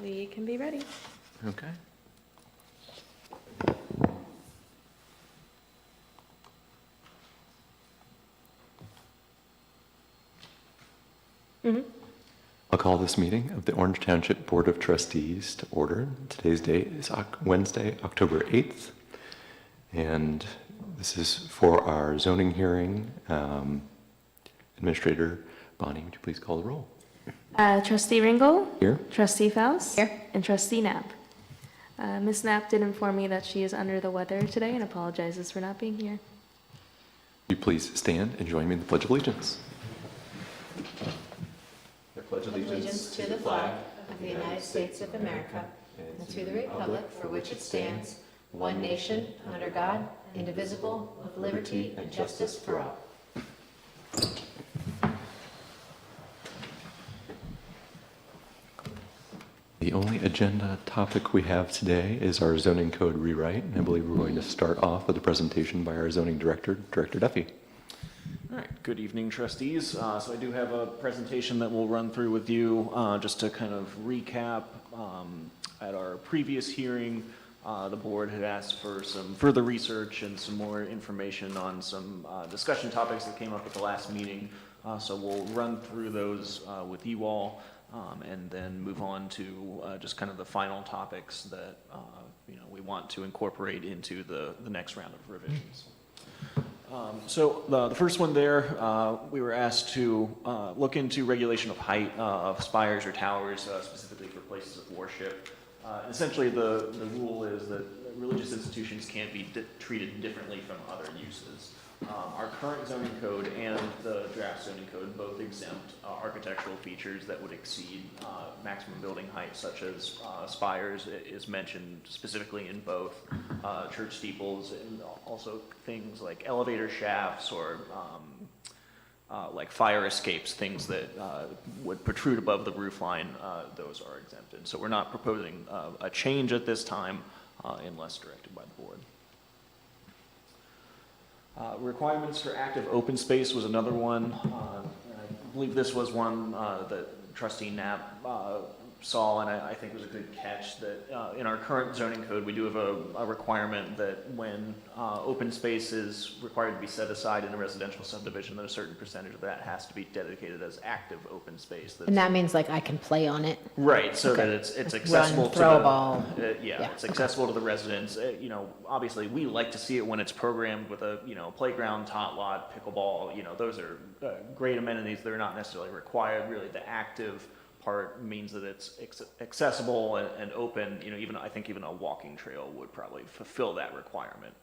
We can be ready. Okay. I'll call this meeting of the Orange Township Board of Trustees to order. Today's date is Wednesday, October 8th, and this is for our zoning hearing. Administrator Bonnie, would you please call the roll? Trustee Ringel? Here. Trustee Faust? Here. And Trustee Knapp. Ms. Knapp did inform me that she is under the weather today and apologizes for not being here. Will you please stand and join me in the Pledge of Allegiance? I pledge allegiance to the flag of the United States of America and to the republic for which it stands, one nation, under God, indivisible, with liberty and justice for all. The only agenda topic we have today is our zoning code rewrite, and I believe we're going to start off with a presentation by our zoning director, Director Duffy. All right, good evening, trustees. So I do have a presentation that we'll run through with you just to kind of recap. At our previous hearing, the board had asked for some further research and some more information on some discussion topics that came up at the last meeting. So we'll run through those with you all and then move on to just kind of the final topics that we want to incorporate into the next round of revisions. So the first one there, we were asked to look into regulation of height of spires or towers, specifically for places of worship. Essentially, the rule is that religious institutions can't be treated differently from other uses. Our current zoning code and the draft zoning code both exempt architectural features that would exceed maximum building height, such as spires is mentioned specifically in both church steeples, and also things like elevator shafts or like fire escapes, things that would protrude above the roof line, those are exempted. So we're not proposing a change at this time unless directed by the board. Requirements for active open space was another one. I believe this was one that Trustee Knapp saw, and I think was a good catch, that in our current zoning code, we do have a requirement that when open space is required to be set aside in a residential subdivision, that a certain percentage of that has to be dedicated as active open space. And that means like I can play on it? Right, so Okay. that it's accessible Run, throw a ball. Yeah, it's accessible to the residents. Obviously we like to see it when it's programmed with a, playground, tot lot, pickleball, those are great amenities. They're not necessarily required. Really, the active part means that it's accessible and open. I think even a walking trail would probably fulfill that requirement.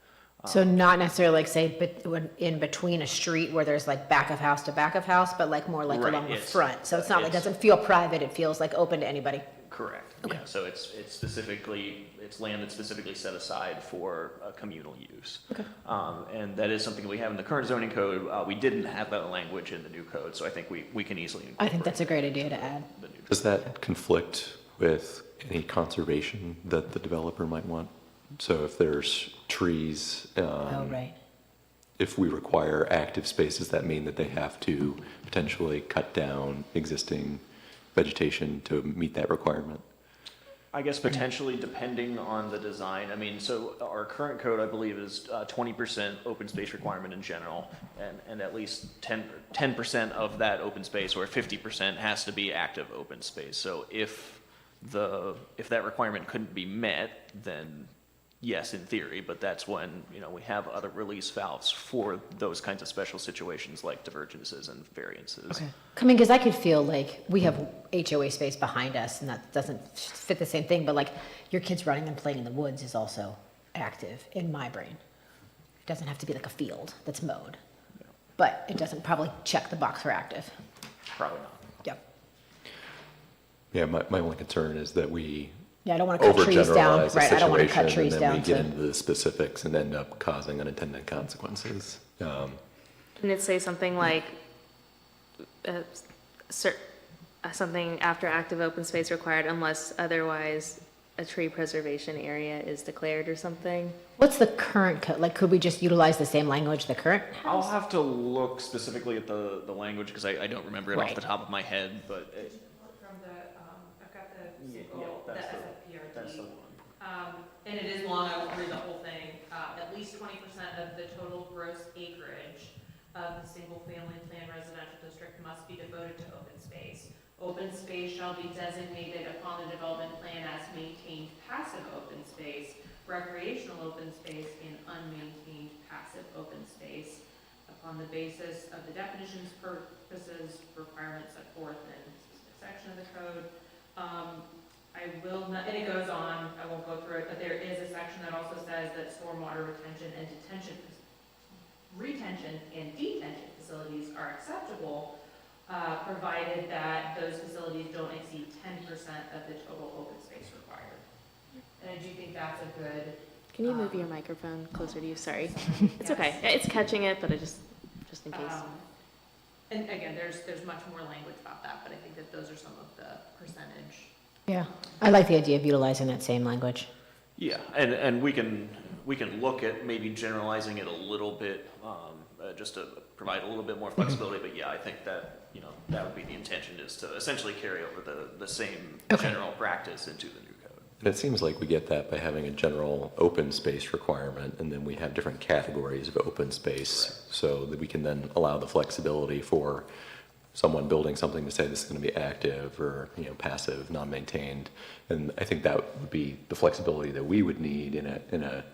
So not necessarily like say in between a street where there's like back of house to back of house, but like more like Right, along the front. So it's not like, it doesn't feel private, it feels like open to anybody. Correct. Okay. Yeah. So it's land that's specifically set aside for communal use. Okay. And that is something we have in the current zoning code. We didn't have that language in the new code, so I think we can easily incorporate. I think that's a great idea to add. the new code. Does that conflict with any conservation that the developer might want? So if there's trees, Oh, right. if we require active space, does that mean that they have to potentially cut down existing vegetation to meet that requirement? I guess potentially depending on the design. So our current code, I believe, is 20% open space requirement in general, and at least 10% of that open space, or 50%, has to be active open space. So if that requirement couldn't be met, then yes, in theory, but that's when, we have other release valves for those kinds of special situations like divergences and variances. Okay. Because I could feel like we have HOA space behind us and that doesn't fit the same thing, but like your kids running and playing in the woods is also active in my brain. It doesn't have to be like a field that's mowed, but it doesn't probably check the box for active. Probably not. Yep. Yeah, my only concern is that we Yeah, I don't want to cut trees down. overgeneralize the Right, I don't want to situation, cut trees and then down we get to. into the specifics and end up causing unintended consequences. Can it say something like something after active open space required unless otherwise a tree preservation area is declared or something? What's the current code? Like, could we just utilize the same language the current I'll has? have to look specifically at the language because I don't remember it off Right. the top of my head, but From the, I've got the. yeah, that's That the, is a PRD. that's the one. And it is long, I won't read the whole thing. At least 20% of the total gross acreage of the single-family plan residential district must be devoted to open space. Open space shall be designated upon the development plan as maintained passive open space, recreational open space, and unmaintained passive open space upon the basis of the definitions, purposes, requirements set forth in a specific section of the code. I will not, and it goes on, I won't go through it, but there is a section that also says that stormwater retention and retention and detention facilities are acceptable, provided that those facilities don't exceed 10% of the total open space required. And I do think that's a good. Can you move your microphone closer to you? Sorry. It's okay. It's catching it, but I just in case. And again, there's much more language about that, but I think that those are some of the percentage. Yeah, I like the idea of utilizing that same language. Yeah, and we can look at maybe generalizing it a little bit, just to provide a little bit more flexibility, but yeah, I think that, that would be the intention, is to essentially carry over the same general practice into the new code. And it seems like we get that by having a general open space requirement, and then we have different categories of open space, Correct. so that we can then allow the flexibility for someone building something to say this is going to be active or passive, non-maintained. And I think that would be the flexibility that we would need in a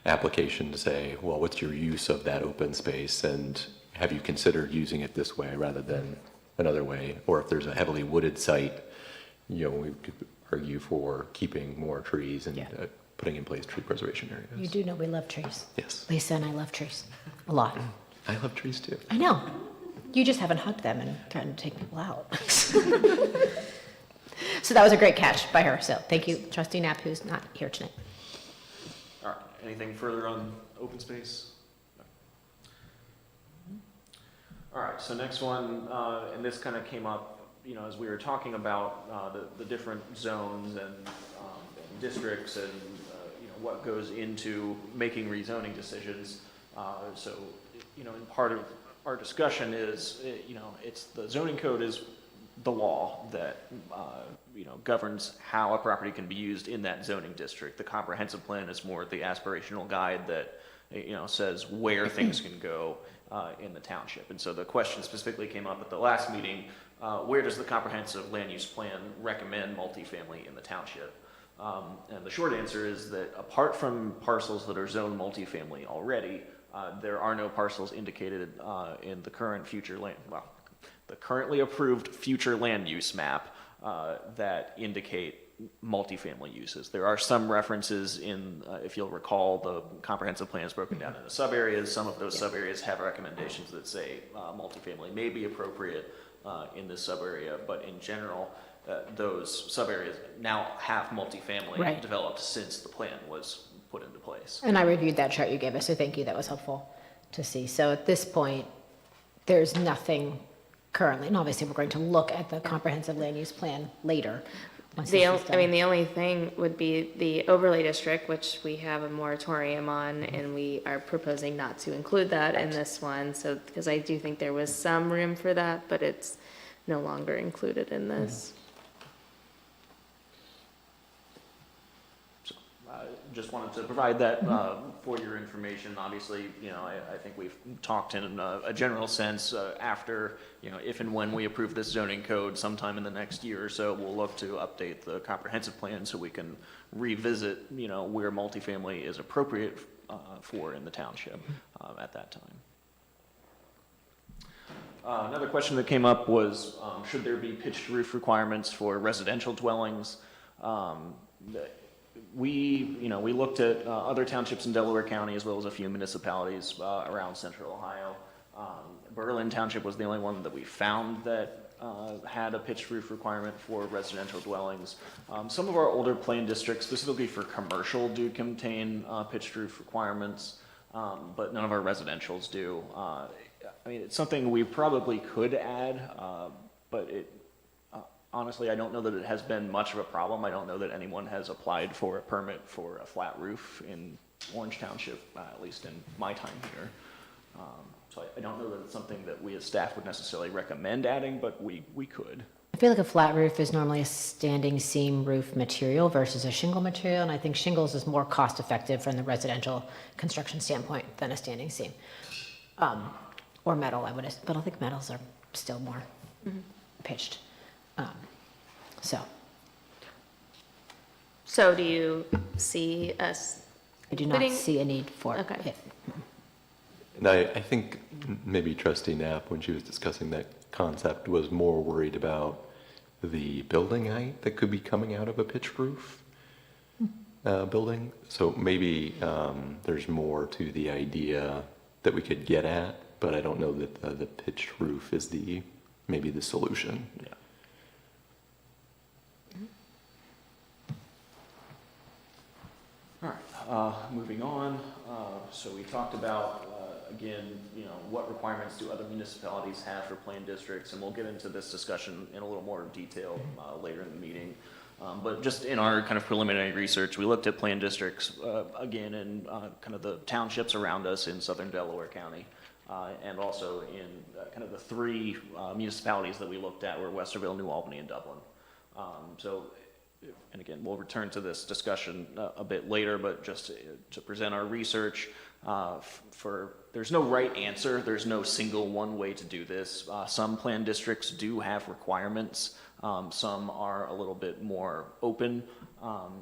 application to say, well, what's your use of that open space, and have you considered using it this way rather than another way? Or if there's a heavily wooded site, we could argue for keeping more trees and putting in place tree preservation areas. You do know we love trees. Yes. Lisa and I love trees a lot. I love trees too. I know. You just haven't hugged them and threatened to take people out. So that was a great catch by her. So thank you, Trustee Knapp, who's not here tonight. All right, anything further on open space? All right, so next one, and this kind of came up, as we were talking about the different zones and districts and, what goes into making rezoning decisions. So, and part of our discussion is, it's the zoning code is the law that, governs how a property can be used in that zoning district. The comprehensive plan is more the aspirational guide that, says where things can go in the township. And so the question specifically came up at the last meeting, where does the comprehensive land use plan recommend multifamily in the township? And the short answer is that apart from parcels that are zoned multifamily already, there are no parcels indicated in the the currently approved future land use map that indicate multifamily uses. There are some references in, if you'll recall, the comprehensive plan is broken down into sub-areas. Some of those sub-areas have recommendations that say multifamily may be appropriate in this sub-area, but in general, those sub-areas now have multifamily developed since the plan was put into place. And I reviewed that chart you gave us, so thank you. That was helpful to see. So at this point, there's nothing currently, and obviously we're going to look at the comprehensive land use plan later. The only thing would be the overlay district, which we have a moratorium on, and we are proposing not to include that in this one. So, because I do think there was some room for that, but it's no longer included in this. Just wanted to provide that for your information. Obviously, I think we've talked in a general sense after, if and when we approve this zoning code sometime in the next year or so, we'll look to update the comprehensive plan so we can revisit, where multifamily is appropriate for in the township at that time. Another question that came up was, should there be pitched roof requirements for residential dwellings? We looked at other townships in Delaware County as well as a few municipalities around central Ohio. Berlin Township was the only one that we found that had a pitched roof requirement for residential dwellings. Some of our older plan districts, specifically for commercial, do contain pitched roof requirements, but none of our residentials do. It's something we probably could add, but honestly, I don't know that it has been much of a problem. I don't know that anyone has applied for a permit for a flat roof in Orange Township, at least in my time here. So I don't know that it's something that we as staff would necessarily recommend adding, but we could. If feel like a flat roof is normally a standing seam roof material versus a shingle material, and I think shingles is more cost effective from the residential construction standpoint than a standing seam. Or metal, but I think metals are still more pitched. So So do you see us? I do not putting- see a need for Okay. it. And I think maybe Trustee Knapp, when she was discussing that concept, was more worried about the building height that could be coming out of a pitched roof building. So maybe there's more to the idea that we could get at, but I don't know that the pitched roof is maybe the solution. Yeah. All right, moving on. So we talked about, again, what requirements do other municipalities have for plan districts, and we'll get into this discussion in a little more detail later in the meeting. But just in our kind of preliminary research, we looked at plan districts, again, in kind of the townships around us in southern Delaware County, and also in kind of the three municipalities that we looked at were Westerville, New Albany, and Dublin. And again, we'll return to this discussion a bit later, but just to present our research, there's no right answer. There's no single one way to do this. Some plan districts do have requirements. Some are a little bit more open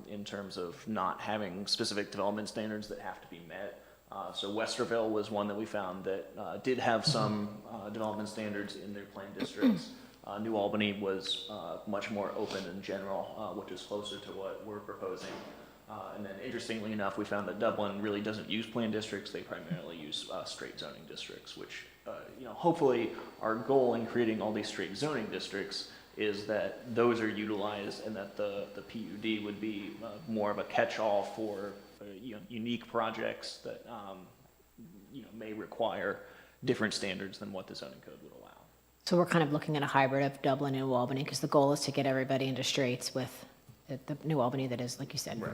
in terms of not having specific development standards that have to be met. So Westerville was one that we found that did have some development standards in their plan districts. New Albany was much more open in general, which is closer to what we're proposing. And then interestingly enough, we found that Dublin really doesn't use plan districts. They primarily use straight zoning districts, which, hopefully our goal in creating all these straight zoning districts is that those are utilized and that the PUD would be more of a catch-all for unique projects that may require different standards than what the zoning code would allow. So we're kind of looking at a hybrid of Dublin and New Albany, because the goal is to get everybody into straights with the New Albany that is, like you said. Right.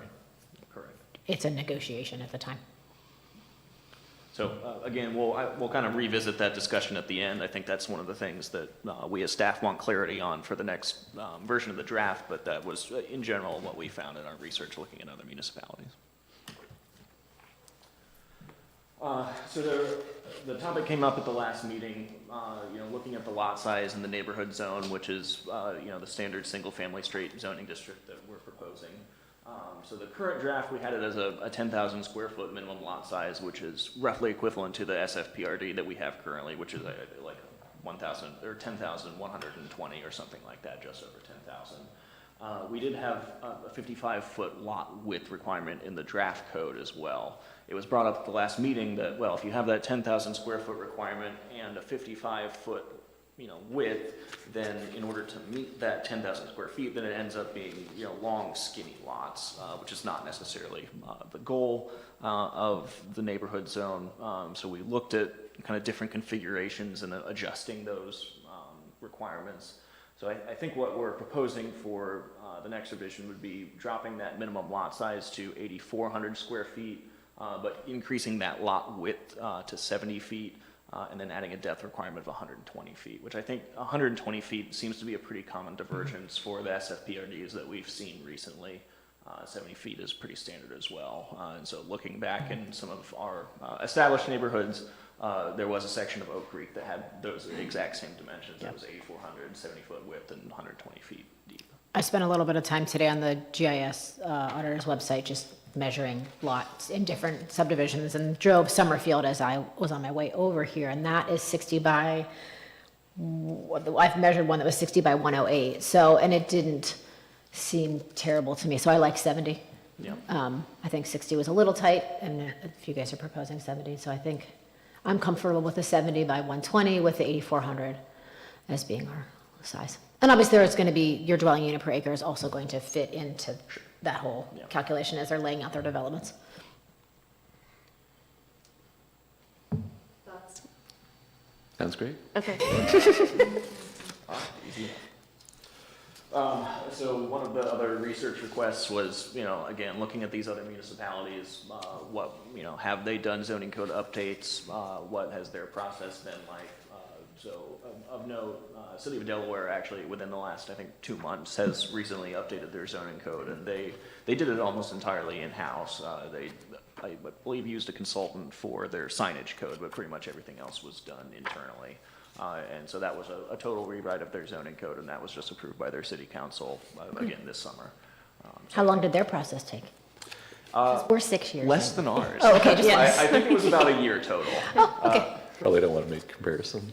Correct. It's a negotiation at the time. So again, we'll kind of revisit that discussion at the end. I think that's one of the things that we as staff want clarity on for the next version of the draft, but that was in general what we found in our research looking at other municipalities. So the topic came up at the last meeting, looking at the lot size in the neighborhood zone, which is, the standard single-family straight zoning district that we're proposing. So the current draft, we had it as a 10,000 square foot minimum lot size, which is roughly equivalent to the SFPRD that we have currently, which is like 1,000 or 10,120 or something like that, just over 10,000. We did have a 55-foot lot width requirement in the draft code as well. It was brought up at the last meeting that, well, if you have that 10,000 square foot requirement and a 55-foot, width, then in order to meet that 10,000 square feet, then it ends up being, long, skinny lots, which is not necessarily the goal of the neighborhood zone. So we looked at kind of different configurations and adjusting those requirements. So I think what we're proposing for the next revision would be dropping that minimum lot size to 8,400 square feet, but increasing that lot width to 70 feet, and then adding a depth requirement of 120 feet, which I think 120 feet seems to be a pretty common divergence for the SFPRDs that we've seen recently. 70 feet is pretty standard as well. And so looking back in some of our established neighborhoods, there was a section of Oak Creek that had those exact same dimensions. That was 8,400, 70-foot width, and 120 feet deep. I spent a little bit of time today on the GIS auditor's website just measuring lots in different subdivisions, and drove Summerfield as I was on my way over here, and that is 60 by, I've measured one that was 60 by 108, so, and it didn't seem terrible to me, so I like 70. Yeah. I think 60 was a little tight, and if you guys are proposing 70, so I think I'm comfortable with the 70 by 120 with the 8,400 as being our size. And obviously there's going to be, your dwelling unit per acre is also going to fit into that whole calculation as they're laying out their developments. Thoughts? Sounds great. Okay. Easy. So one of the other research requests was, again, looking at these other municipalities, have they done zoning code updates? What has their process been like? So of note, City of Delaware actually within the last, I think, 2 months has recently updated their zoning code, and they did it almost entirely in-house. I believe used a consultant for their signage code, but pretty much everything else was done internally. And so that was a total rewrite of their zoning code, and that was just approved by their city council again this summer. How long did their process take? 'Cause we're 6 years. Less in. than ours. Oh, okay, just I think it was about a year total. Oh, okay. Probably don't want to make comparisons.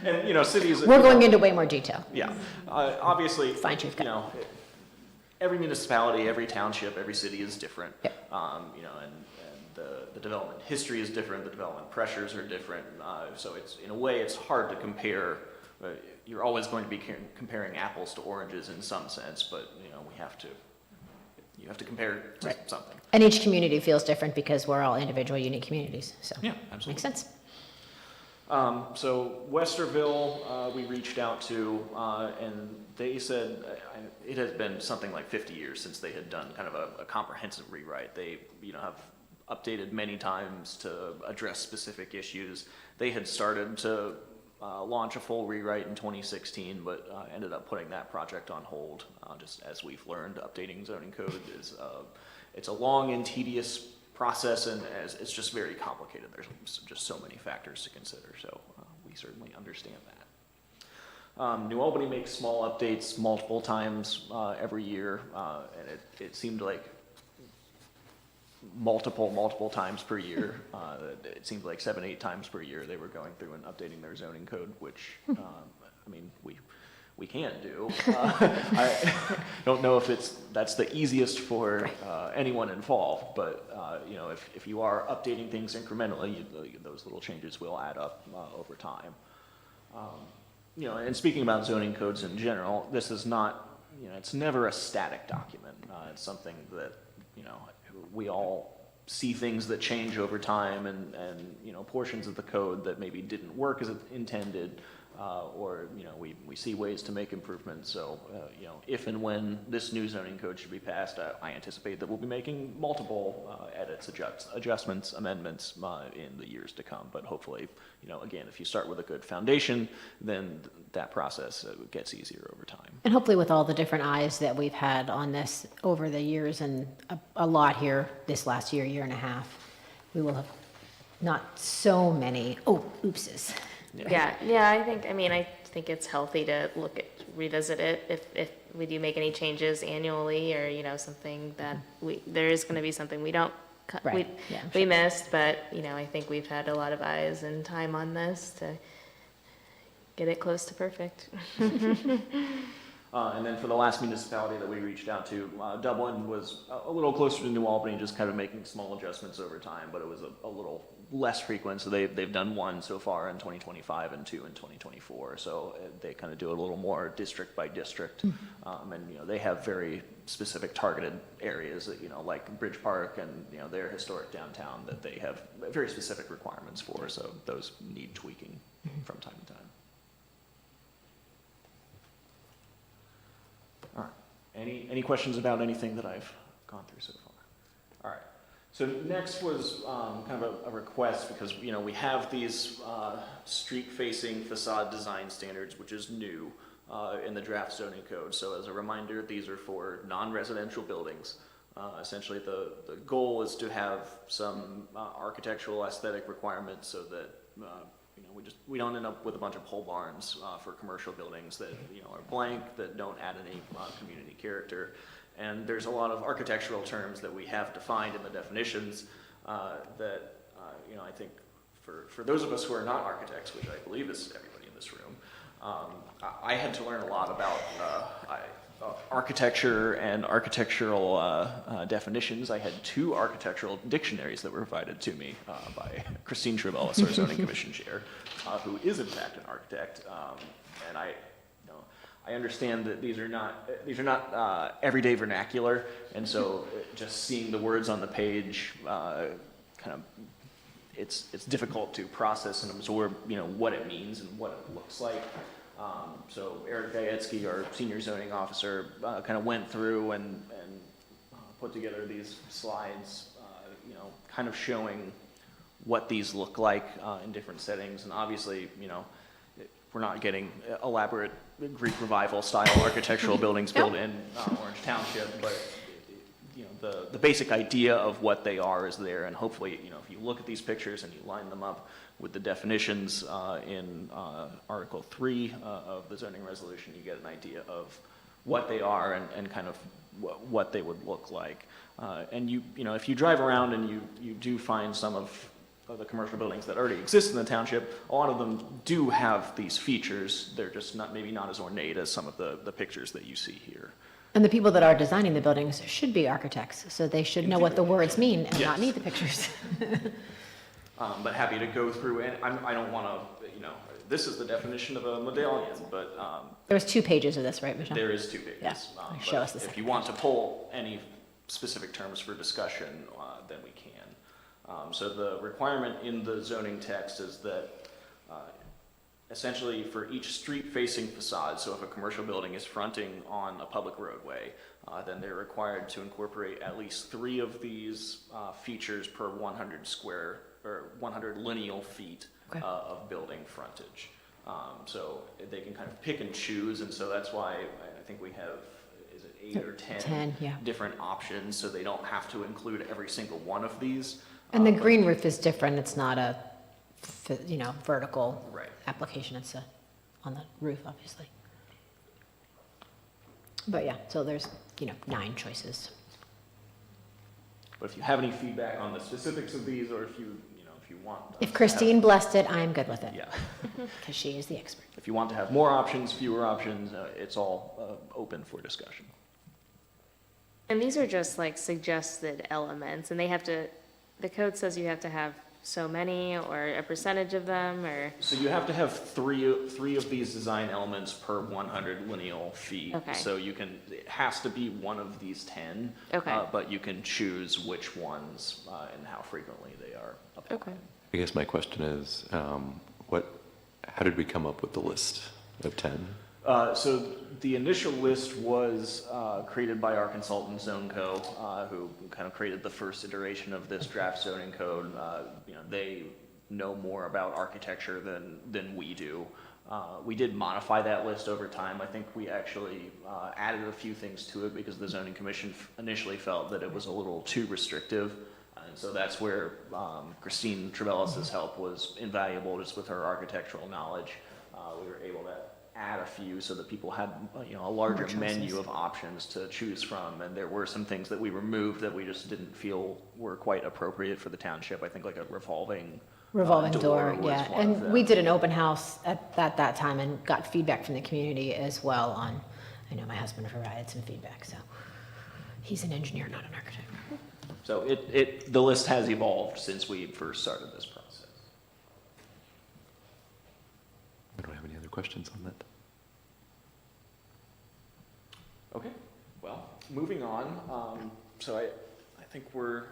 And, you know, cities. We're going into way more detail. Yeah, obviously, Fine-tooth you know, every municipality, every township, every city is different. Yep. You know, and the development history is different, the development pressures are different. So it's, in a way, it's hard to compare. You're always going to be comparing apples to oranges in some sense, but, you know, you have to compare to Right. something. And each community feels different because we're all individual, unique communities, so. Yeah, absolutely. Makes sense. So Westerville, we reached out to, and they said it has been something like 50 years since they had done kind of a comprehensive rewrite. They, you know, have updated many times to address specific issues. They had started to launch a full rewrite in 2016, but ended up putting that project on hold. Just as we've learned, updating zoning code is it's a long and tedious process, and as it's just very complicated. There's just so many factors to consider, so we certainly understand that. New Albany makes small updates multiple times every year, and it seemed like multiple times per year. It seemed like 7-8 times per year they were going through and updating their zoning code, which I mean we can't do. I don't know if that's the easiest for anyone involved, but you know, if you are updating things incrementally, those little changes will add up over time. You know, and speaking about zoning codes in general, this is not, you know, it's never a static document. It's something that, you know, we all see things that change over time, and you know, portions of the code that maybe didn't work as intended, or, you know, we see ways to make improvements. So, you know, if and when this new zoning code should be passed, I anticipate that we'll be making multiple edits, adjustments, amendments in the years to come. But hopefully, you know, again, if you start with a good foundation, then that process gets easier over time. And hopefully with all the different eyes that we've had on this over the years, and a lot here this last year and a half, we will have not so many, oopses. Yeah, I think it's healthy to revisit it if we do make any changes annually, or, you know, something that there is gonna be something we don't, Right, yeah, I'm we missed, but, you know, I think we've had a lot of eyes and time on this to get it close to perfect. And then for the last municipality that we reached out to, Dublin was a little closer to New Albany, just kind of making small adjustments over time, but it was a little less frequent. So they've done one so far in 2025 and 2 in 2024. So they kind of do a little more district by district. And, you know, they have very specific targeted areas that, you know, like Bridge Park and, you know, their historic downtown, that they have very specific requirements for. So those need tweaking from time to time. All right. Any questions about anything that I've gone through so far? All right. So next was kind of a request, because, you know, we have these street-facing facade design standards, which is new in the draft zoning code. So as a reminder, these are for non-residential buildings. Essentially, the goal is to have some architectural aesthetic requirements so that you know, we don't end up with a bunch of pole barns for commercial buildings that, you know, are blank, that don't add any community character. And there's a lot of architectural terms that we have defined in the definitions that, you know, I think for those of us who are not architects, which I believe is everybody in this room, I had to learn a lot about architecture and architectural definitions. I had 2 architectural dictionaries that were provided to me by Christine Trevellis, our zoning commission chair, who is in fact an architect. And I understand that these are not everyday vernacular, and so just seeing the words on the page, kind of, it's difficult to process and absorb, you know, what it means and what it looks like. So Eric Gajetsky, our senior zoning officer, kind of went through and put together these slides, you know, kind of showing what these look like in different settings. And obviously, you know, we're not getting elaborate Greek Revival style architectural buildings built in Orange Township, but you know, the basic idea of what they are is there, and hopefully, you know, if you look at these pictures and you line them up with the definitions in Article 3 of the zoning resolution, you get an idea of what they are and kind of what they would look like. And you know, if you drive around and you do find some of the commercial buildings that already exist in the township, a lot of them do have these features. They're just maybe not as ornate as some of the pictures that you see here. And the people that are designing the buildings should be architects, so they should know what the words mean and not Yes. need the pictures. But happy to go through, and I don't want to, you know, this is the definition of a medallion, but There's 2 pages of this, right, Michelle? there is 2 pages. Yeah. But Show us the if second you want to pull any specific terms for discussion, then we can. So the requirement in the zoning text is that essentially for each street-facing facade, so if a commercial building is fronting on a public roadway, then they're required to incorporate at least 3 of these features per 100 lineal feet Okay. of building frontage. So they can kind of pick and choose, and so that's why I think we have, is it 8 or 10? 10, yeah. Different options, so they don't have to include every single one of these. And the But- green roof is different, it's not a, you know, vertical Right. application, it's on the roof, obviously. But yeah, so there's, you know, 9 choices. But if you have any feedback on the specifics of these, or if you know, if you want. us If to Christine blessed it, I am good with it, Yeah. because she is the expert. If you want to have more options, fewer options, it's all open for discussion. And these are just like suggested elements, and they have to, the code says you have to have so many or a percentage of them, or, So you have to have three of these design elements per 100 lineal feet. Okay. So you can, it has to be one of these 10. Okay. But you can choose which ones and how frequently they are applied. okay. I guess my question is, how did we come up with the list of 10? So the initial list was created by our consultant ZoneCo, who kind of created the first iteration of this draft zoning code. You know, they know more about architecture than we do. We did modify that list over time. I think we actually added a few things to it because the zoning commission initially felt that it was a little too restrictive. And so that's where Christine Trevellis's help was invaluable, just with her architectural knowledge. We were able to add a few so that people had, you know, a larger menu of options to choose from. And there were some things that we removed that we just didn't feel were quite appropriate for the township. I think like a revolving Door, was yeah. one of And them. we did an open house at that time and got feedback from the community as well on, I know my husband provided some feedback, so he's an engineer, not an architect. So the list has evolved since we first started this process. I don't have any other questions on that. Okay, well, moving on. So I think we're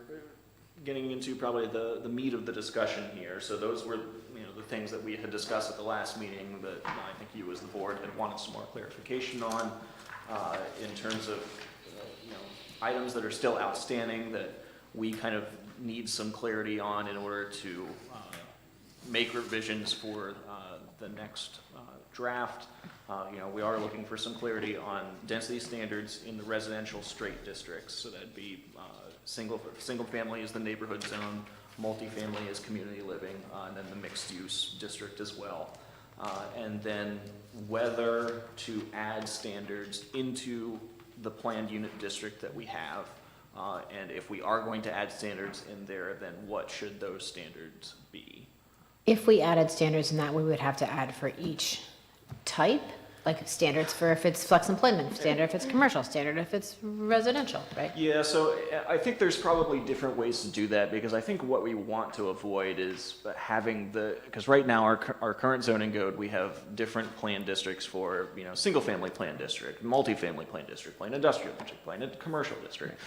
getting into probably the meat of the discussion here. So those were, you know, the things that we had discussed at the last meeting that I think you as the board had wanted some more clarification on in terms of, you know, items that are still outstanding that we kind of need some clarity on in order to make revisions for the next draft. You know, we are looking for some clarity on density standards in the residential straight districts. So that'd be single family is the neighborhood zone, multifamily is community living, and then the mixed use district as well. And then whether to add standards into the planned unit district that we have. And if we are going to add standards in there, then what should those standards be? If we added standards in that, we would have to add for each type, like standards for if it's flex employment, standard if it's commercial, standard if it's residential, right? Yeah, so I think there's probably different ways to do that, because I think what we want to avoid is having because right now our current zoning code, we have different plan districts for, you know, single family plan district, multifamily plan district, plain industrial district, plain commercial district.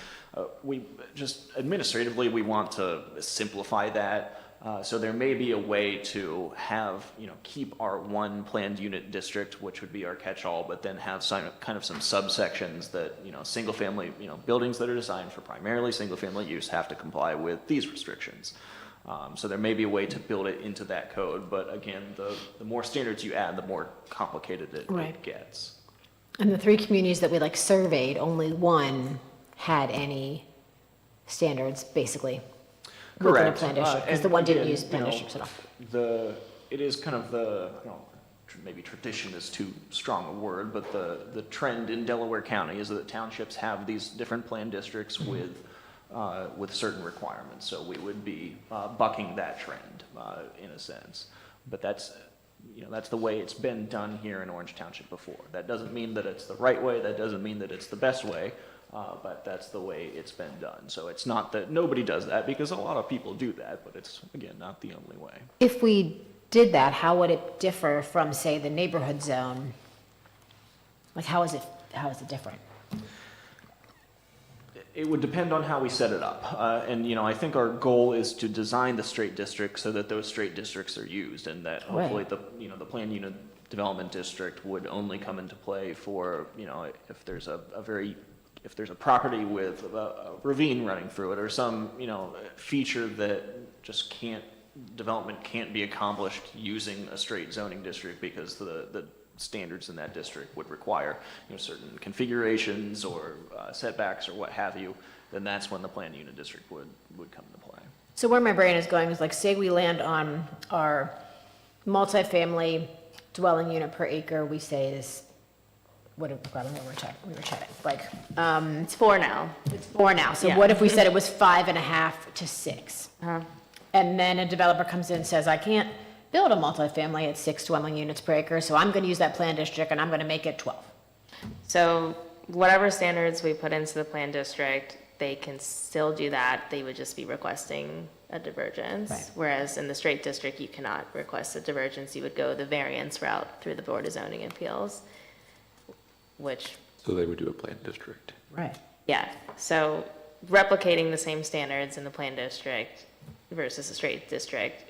We just administratively, we want to simplify that. So there may be a way to have, you know, keep our one planned unit district, which would be our catch-all, but then have some kind of some subsections that, you know, single family, you know, buildings that are designed for primarily single family use have to comply with these restrictions. So there may be a way to build it into that code, but again, the more standards you add, the more complicated it Right. gets. And the 3 communities that we like surveyed, only one had any standards, basically, within a Correct. plan district, because And the one didn't again, use plan you know, districts at all. It is kind of maybe tradition is too strong a word, but the trend in Delaware County is that townships have these different plan districts with certain requirements. So we would be bucking that trend in a sense. But that's the way it's been done here in Orange Township before. That doesn't mean that it's the right way. That doesn't mean that it's the best way. But that's the way it's been done. So it's not that nobody does that, because a lot of people do that, but it's, again, not the only way. If we did that, how would it differ from, say, the neighborhood zone? Like, how is it different? It would depend on how we set it up. And I think our goal is to design the straight districts so that those straight districts are used, and that hopefully the plan unit development district would only come into play for, if there's if there's a property with a ravine running through it, or some, feature that just development can't be accomplished using a straight zoning district because the standards in that district would require, certain configurations or setbacks or what have you, then that's when the plan unit district would come into play. So where my brain is going is like, say we land on our multifamily dwelling unit per acre, we say is, I don't know, we were chatting, like, It's 4 now. it's 4 now. So Yeah. what if we said it was 5.5 to 6? Uh-huh. And then a developer comes in and says, I can't build a multifamily at 6 dwelling units per acre, so I'm gonna use that plan district and I'm gonna make it 12. So whatever standards we put into the plan district, they can still do that. They would just be requesting a divergence. Right. Whereas in the straight district, you cannot request a divergence. You would go the variance route through the Board of Zoning Appeals, which, So they would do a planned district. Right. yeah. So replicating the same standards in the plan district versus a straight district,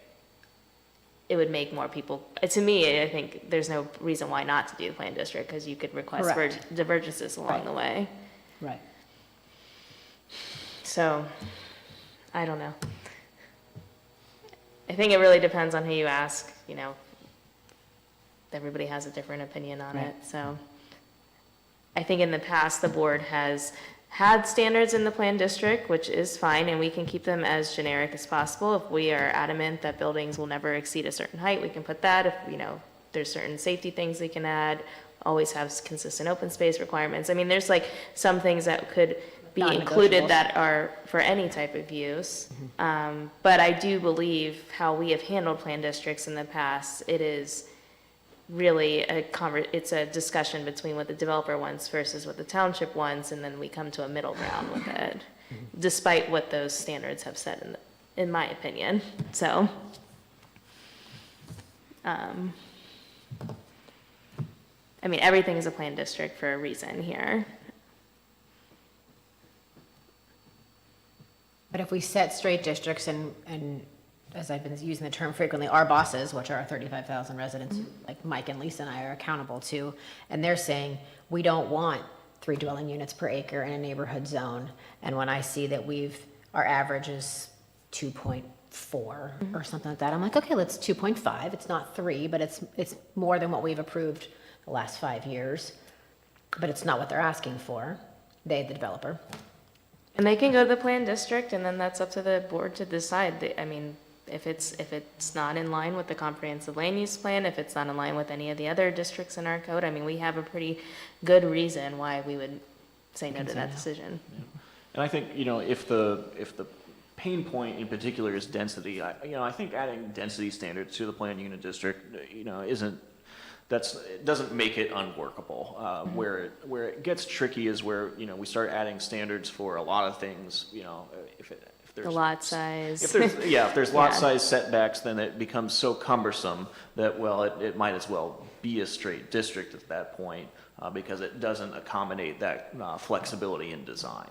it would make more people, to me, I think there's no reason why not to do the plan district, because you could request Correct. divergences along Right. the way. Right. So, I don't know. I think it really depends on who you ask, everybody has a different opinion on Right. it, so. I think in the past, the board has had standards in the plan district, which is fine, and we can keep them as generic as possible. If we are adamant that buildings will never exceed a certain height, we can put that. If, there's certain safety things we can add, always have consistent open space requirements. I mean, there's like some things that could be included Non-negotiables. that are for any type of use. But I do believe how we have handled plan districts in the past, it is really it's a discussion between what the developer wants versus what the township wants, and then we come to a middle ground with it, despite what those standards have said, in my opinion. So, I mean, everything is a planned district for a reason here. But if we set straight districts and as I've been using the term frequently, our bosses, which are 35,000 residents, like Mike and Lisa and I are accountable to, and they're saying, we don't want 3 dwelling units per acre in a neighborhood zone. And when I see that our average is 2.4 or something like that, I'm like, okay, let's 2.5. It's not 3, but it's more than what we've approved the last 5 years. But it's not what they're asking for, the developer. And they can go to the planned district, and then that's up to the board to decide. I mean, if it's not in line with the comprehensive land use plan, if it's not in line with any of the other districts in our code, I mean, we have a pretty good reason why we would say no to that decision. Yeah. And I think, if the pain point in particular is density, I think adding density standards to the plan unit district, it doesn't make it unworkable. Where it gets tricky is where, we start adding standards for a lot of things, if there's The lot size. If there's lot Yeah. size setbacks, then it becomes so cumbersome that, it might as well be a straight district at that point, because it doesn't accommodate that flexibility in design.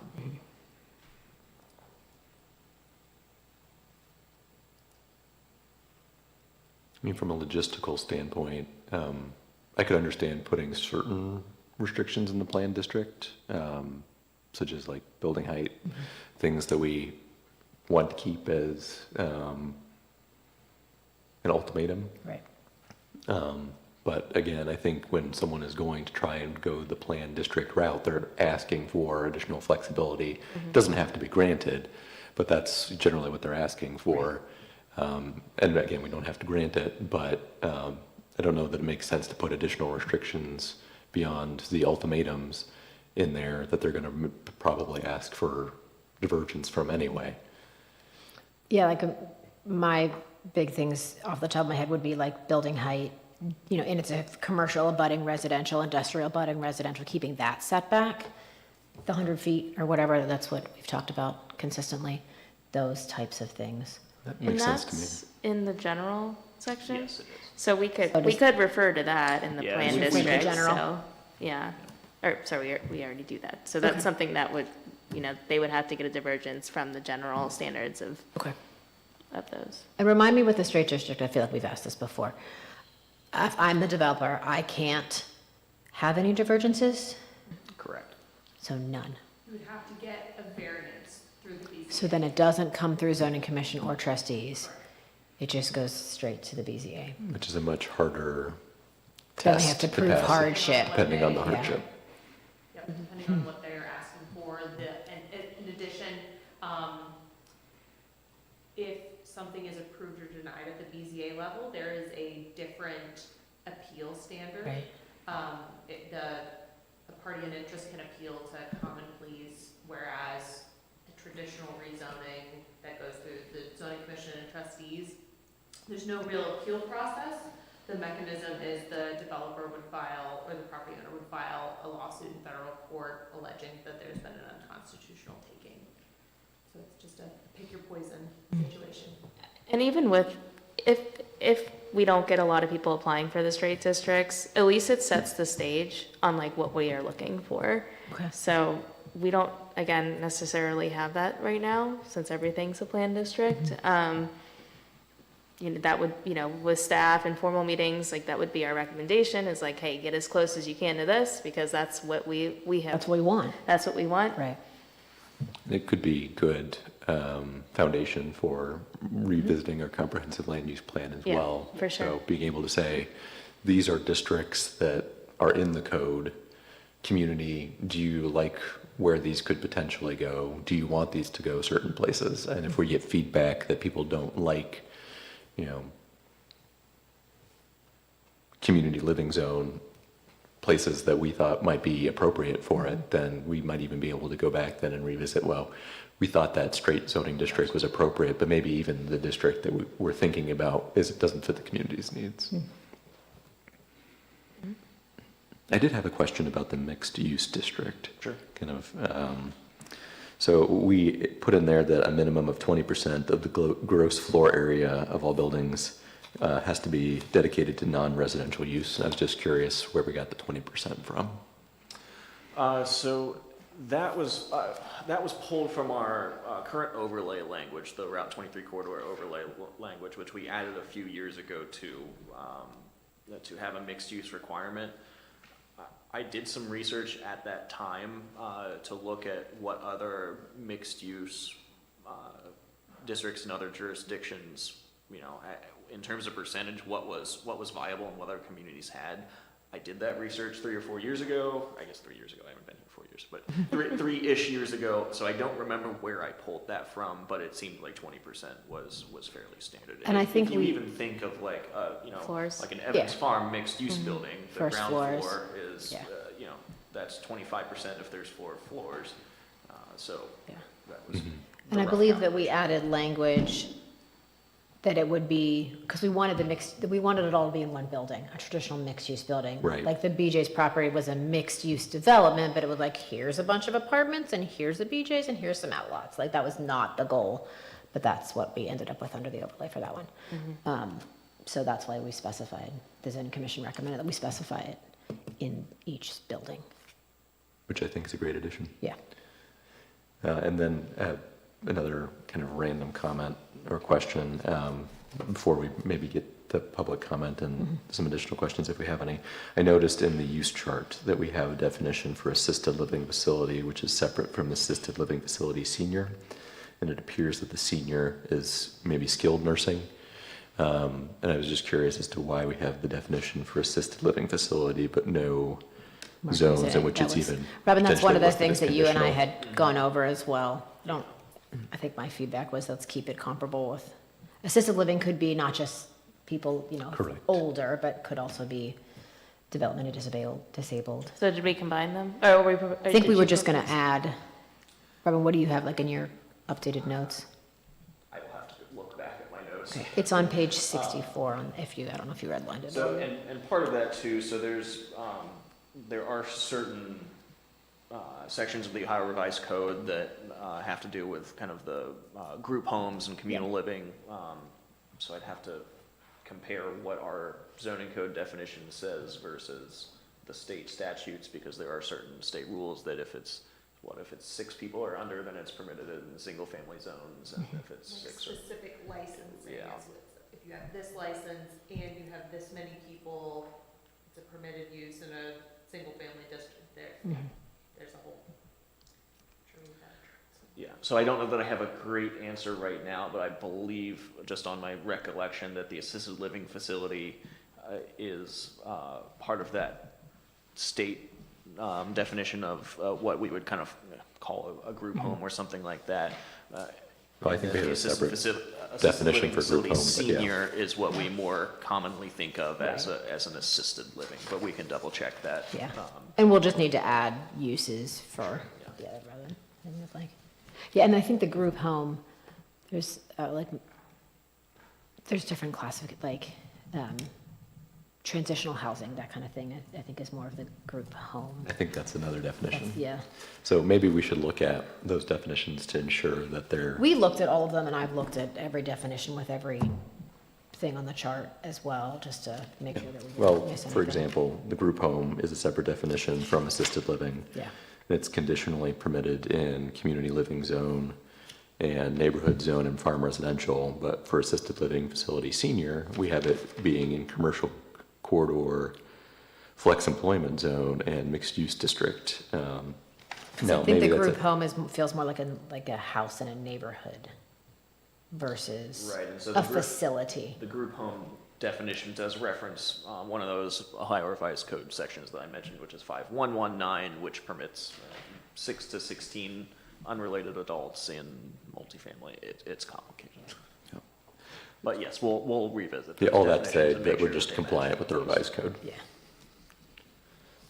I mean, from a logistical standpoint, I could understand putting certain restrictions in the planned district, such as like building height, things that we want to keep as an ultimatum. Right. But again, I think when someone is going to try and go the planned district route, they're asking for additional flexibility. It doesn't have to be granted, but that's generally what they're asking for. And again, we don't have to grant it, but I don't know that it makes sense to put additional restrictions beyond the ultimatums in there that they're going to probably ask for divergence from anyway. Yeah, like my big things off the top of my head would be like building height, and it's a commercial abutting residential, industrial abutting residential, keeping that setback, the 100 feet or whatever, that's what we've talked about consistently, those types of things. That And makes sense to me. that's in the general section? Yes, it is. So we could refer to that in the Yeah, plan we could. district, General. so, yeah. Or, sorry, we already do that. So that's something that would, they would have to get a divergence from the general standards of Okay. those. And remind me with the straight district, I feel like we've asked this before. If I'm the developer, I can't have any divergences, Correct. so none. You would have to get a variance through the BZA. So then it doesn't come through zoning commission or trustees. It just goes straight to the BZA. Which is a much harder Then test they have to prove pass, hardship. depending on the Yeah. hardship. Yep, depending on what they're asking for, and in addition, if something is approved or denied at the BZA level, there is a different appeal standard. Right. The party in interest can appeal to common pleas, whereas the traditional rezoning that goes through the zoning commission and trustees, there's no real appeal process. The mechanism is the developer would file, or the property owner would file a lawsuit in federal court alleging that there's been an unconstitutional taking. So it's just a pick your poison situation. And even with, if we don't get a lot of people applying for the straight districts, at least it sets the stage on like what we are looking for. Okay. So we don't, again, necessarily have that right now, since everything's a planned district. That would, with staff and formal meetings, like that would be our recommendation is like, hey, get as close as you can to this because that's what we have. That's what we want. That's what we want. Right. It could be good foundation for revisiting our comprehensive land use plan as Yeah, well. for sure. So being able to say, these are districts that are in the code. Community, do you like where these could potentially go? Do you want these to go certain places? And if we get feedback that people don't like, community living zone places that we thought might be appropriate for it, then we might even be able to go back then and revisit, well, we thought that straight zoning district was appropriate, but maybe even the district that we're thinking about doesn't fit the community's needs. I did have a question about the mixed use district. Sure. So we put in there that a minimum of 20% of the gross floor area of all buildings has to be dedicated to non-residential use. I was just curious where we got the 20% from. So that was pulled from our current overlay language, the Route 23 corridor overlay language, which we added a few years ago to have a mixed use requirement. I did some research at that time to look at what other mixed use districts in other jurisdictions, in terms of percentage, what was viable and what other communities had. I did that research 3 or 4 years ago. I guess 3 years ago. I haven't been here 4 years, but three-ish years ago. So I don't remember where I pulled that from, but it seemed like 20% was fairly standard. And I think if you we- even think of like Floors. like an Evans Yeah. Farm mixed use building, the First ground floors. floor is Yeah. that's 25% if there's 4 floors. So Yeah. that was. Mhm. And the I rough believe that count. we added language that it would be, because we wanted it all to be in one building, a traditional mixed-use building. Right. Like the BJ's property was a mixed-use development, but it was like, here's a bunch of apartments, and here's the BJ's, and here's some outlots. Like, that was not the goal, but that's what we ended up with under the overlay for that one. So that's why we specified, the zoning commission recommended that we specify it in each building. Which I think is a great addition. Yeah. And then another kind of random comment or question before we maybe get the public comment and some additional questions if we have any. I noticed in the use chart that we have a definition for assisted living facility, which is separate from assisted living facility senior. and it appears that the senior is maybe skilled nursing. And I was just curious as to why we have the definition for assisted living facility, but no zones in which it's even. Robin, that's one of those potentially listed things that as you and I conditional. had gone over as well. I think my feedback was let's keep it comparable with, assisted living could be not just people, Correct. older, but could also be developmentally disabled. So did we combine them? Or were we? I think we were just gonna add, Robin, what do you have like in your updated notes? I will have to look back at my notes. Okay, it's on page 64 I don't know if you redlined it. So, and part of that too, so there are certain sections of the Ohio Revised Code that have to do with kind of the group homes and communal living. So I'd have to compare what our zoning code definition says versus the state statutes, because there are certain state rules that if it's 6 people or under, then it's permitted in single-family zones, and if it's Like 6 or... specific licensing Yeah. is what, if you have this license and you have this many people, it's a permitted use in a single-family district, there's a whole tree of that. Yeah, so I don't know that I have a great answer right now, but I believe, just on my recollection, that the assisted living facility is part of that state definition of what we would kind of call a group home or something like that. Well, I think we have a separate definition for group home, but yeah. Senior is what we more commonly think of as an assisted living, but we can double check that. Yeah, and we'll just need to add uses for the other rather than with like. Yeah, and I think the group home, there's there's different transitional housing, that kind of thing, I think is more of the group home. I think that's another definition. Yeah. So maybe we should look at those definitions to ensure that they're. We looked at all of them, and I've looked at every definition with every thing on the chart as well, just to make sure that we Well, don't miss anything. for example, the group home is a separate definition from assisted living. Yeah. It's conditionally permitted in community living zone and neighborhood zone and farm residential, but for assisted living facility senior, we have it being in commercial corridor, flex employment zone, and mixed use district. So Now, I think maybe the that's group a- home feels more like a house in a neighborhood versus Right, and so a the group- facility. The group home definition does reference one of those Ohio Revised Code sections that I mentioned, which is 5119, which permits 6 to 16 unrelated adults in multifamily. It's complicated. Yeah. But yes, we'll revisit. Yeah, those all that to say definitions and make that we're sure just they compliant match with the those. revised code. Yeah.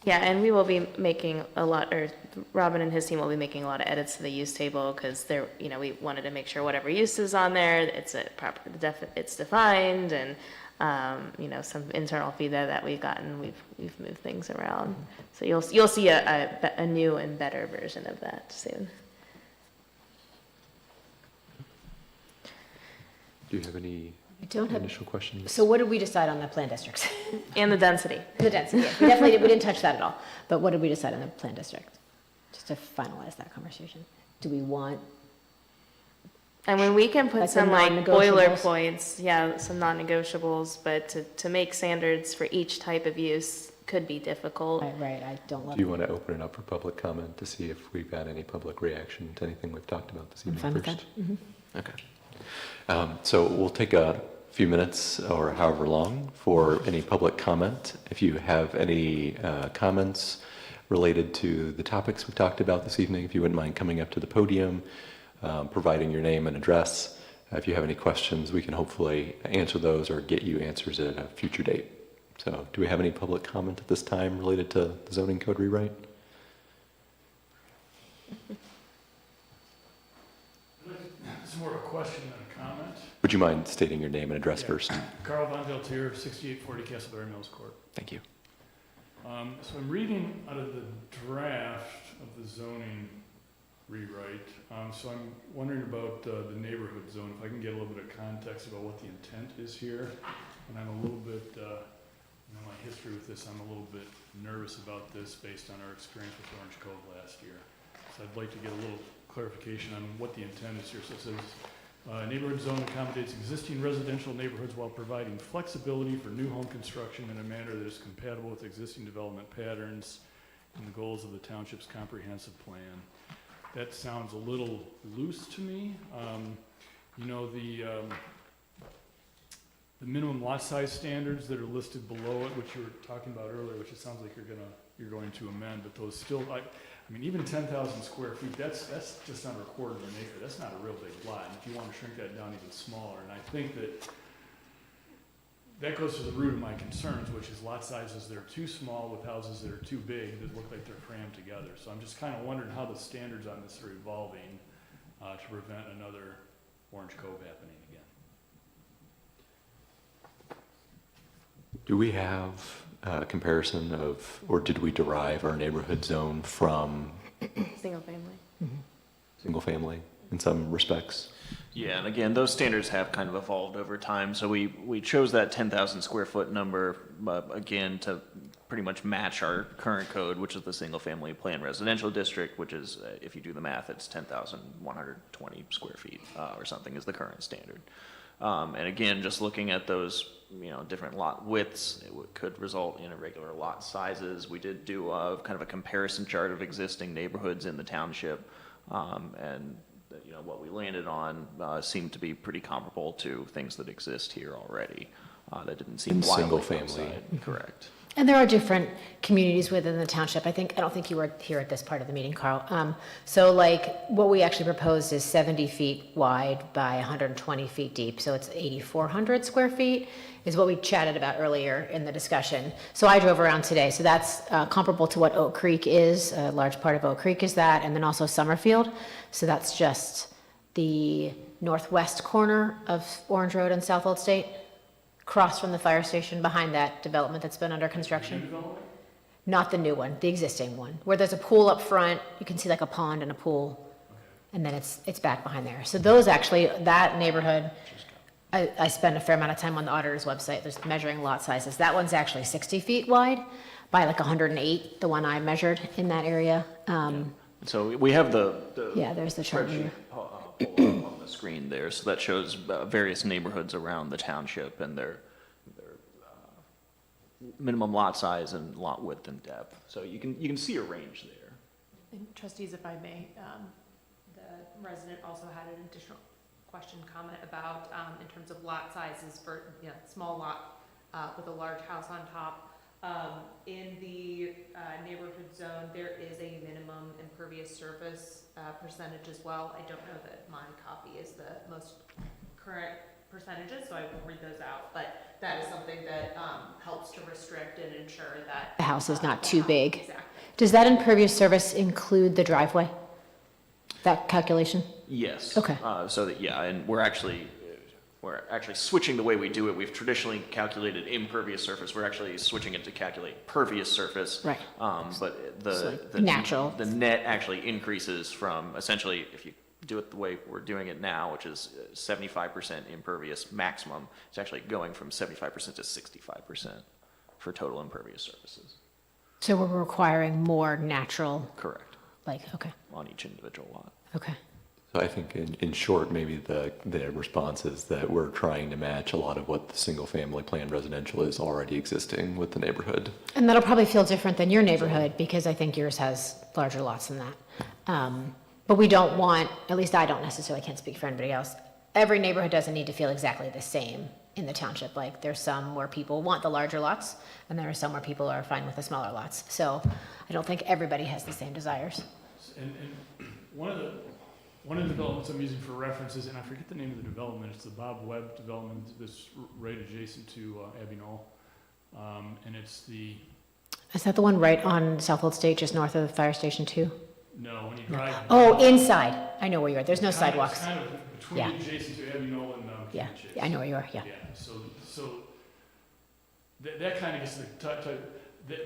Yeah, and we will be making a lot, or Robin and his team will be making a lot of edits to the use table, because there, we wanted to make sure whatever use is on there, it's a proper, it's defined, and, some internal feedback that we've gotten, we've moved things around. So you'll see a new and better version of that soon. Do you have any I don't have, initial questions? so what did we decide on the plan districts? And the density. The density, yeah. We didn't touch that at all. But what did we decide on the plan district? Just to finalize that conversation. Do we want, I mean, we can put Like the some non-negotiables? boilerplates, yeah, some non-negotiables, but to make standards for each type of use could be difficult. right, I don't love. Do you want to open it up for public comment to see if we've got any public reaction to anything we've talked about this I'm evening fine with first? that. Mhm. Okay. So we'll take a few minutes or however long for any public comment. If you have any comments related to the topics we talked about this evening, if you wouldn't mind coming up to the podium, providing your name and address. If you have any questions, we can hopefully answer those or get you answers at a future date. So do we have any public comment at this time related to the zoning code rewrite? It's more of a question than a comment. Would you mind stating your name and address Yeah. first? Carl Von Deltier, 6840 Castleberry Mills Court. Thank you. So I'm reading out of the draft of the zoning rewrite. So I'm wondering about the neighborhood zone, if I can get a little bit of context about what the intent is here. And I'm a little bit, my history with this, I'm a little bit nervous about this based on our experience with Orange Cove last year. So I'd like to get a little clarification on what the intent is here. So it says, neighborhood zone accommodates existing residential neighborhoods while providing flexibility for new home construction in a manner that is compatible with existing development patterns and the goals of the township's comprehensive plan. that sounds a little loose to me. You know, the minimum lot size standards that are listed below it, which you were talking about earlier, which it sounds like you're going to amend, but those still, I mean, even 10,000 square feet, that's just under a quarter of an acre. That's not a real big lot. And if you want to shrink that down even smaller, and I think that goes to the root of my concerns, which is lot sizes that are too small with houses that are too big that look like they're crammed together. So I'm just kind of wondering how the standards on this are evolving to prevent another Orange Cove happening again. Do we have a comparison of, or did we derive our neighborhood zone from Single family. single family in some respects? Yeah, and again, those standards have kind of evolved over time. So we chose that 10,000 square foot number, again, to pretty much match our current code, which is the single family plan residential district, which is, if you do the math, it's 10,120 square feet or something is the current standard. And again, just looking at those, different lot widths, could result in irregular lot sizes. We did do kind of a comparison chart of existing neighborhoods in the township, and what we landed on seemed to be pretty comparable to things that exist here already. That didn't seem In wildly single family. outside. Correct. And there are different communities within the township. I don't think you were here at this part of the meeting, Carl. So like what we actually proposed is 70 feet wide by 120 feet deep. So it's 8,400 square feet is what we chatted about earlier in the discussion. So I drove around today. So that's comparable to what Oak Creek is. A large part of Oak Creek is that. And then also Summerfield. So that's just the northwest corner of Orange Road and South Old State. Across from the fire station, behind that development that's been under construction. Not the new one, the existing one, where there's a pool up front. You can see like a pond and a pool, and then it's back behind there. So those actually, that neighborhood, I spend a fair amount of time on the auditor's website. There's measuring lot sizes. That one's actually 60 feet wide by like 108, the one I measured in that area. So we have the Yeah, there's the chart spreadsheet here. pulled up on the screen there. So that shows various neighborhoods around the township and their minimum lot size and lot width and depth. So you can see a range there. And trustees, if I may, the resident also had an additional question, comment about, in terms of lot sizes for, small lot, with a large house on top. In the, neighborhood zone, there is a minimum impervious surface, percentage as well. I don't know that my copy is the most current percentages, so I won't read those out, but that is something that, helps to restrict and ensure that. The house is not too big. Exactly. Does that impervious surface include the driveway? That calculation? Yes. Okay. So that, and we're actually switching the way we do it. We've traditionally calculated impervious surface. We're actually switching it to calculate pervious surface. Right. But So the natural. the net actually increases from essentially, if you do it the way we're doing it now, which is 75% impervious maximum, it's actually going from 75% to 65% for total impervious surfaces. So we're requiring more natural, Correct. okay, On each individual lot. okay. So I think in short, maybe the response is that we're trying to match a lot of what the single family plan residential is already existing with the neighborhood. And that'll probably feel different than your neighborhood because I think yours has larger lots than that. But we don't want, at least I don't necessarily, can't speak for anybody else. Every neighborhood doesn't need to feel exactly the same in the township. Like there's some where people want the larger lots and there are some where people are fine with the smaller lots. So I don't think everybody has the same desires. And one of the developments I'm using for references, and I forget the name of the development, it's the Bob Webb development that's right adjacent to Abbey Knoll. And it's the, Is that the one right on South Old State, just north of the fire station too? no, when you drive. Oh, inside. I know where you are. There's no sidewalks. It's kind of between Yeah. adjacent to Abbey Knoll and Yeah, Kennedy Chase. yeah, I know where you are, yeah. Yeah, so that kind of gets the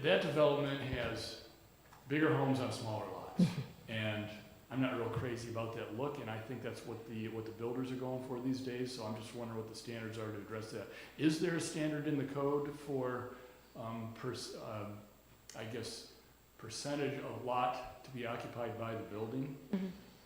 that development has bigger homes on smaller lots. And I'm not real crazy about that look, and I think that's what the builders are going for these days, so I'm just wondering what the standards are to address that. Is there a standard in the code for, percentage of lot to be occupied by the building?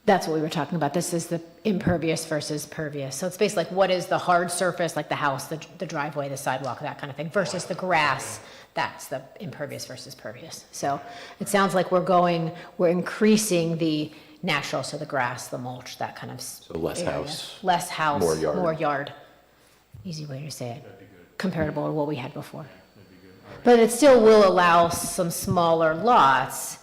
That's what we were talking about. This is the impervious versus pervious. So it's basically like what is the hard surface, like the house, the driveway, the sidewalk, that kind of thing, versus the grass. That's the impervious versus pervious. So it sounds like we're increasing the natural, so the grass, the mulch, that kind of So less area. house, Less house, more yard. more yard. Easy way to say it, That'd be good. comparable to what we had before. That'd be good. All right. But it still will allow some smaller lots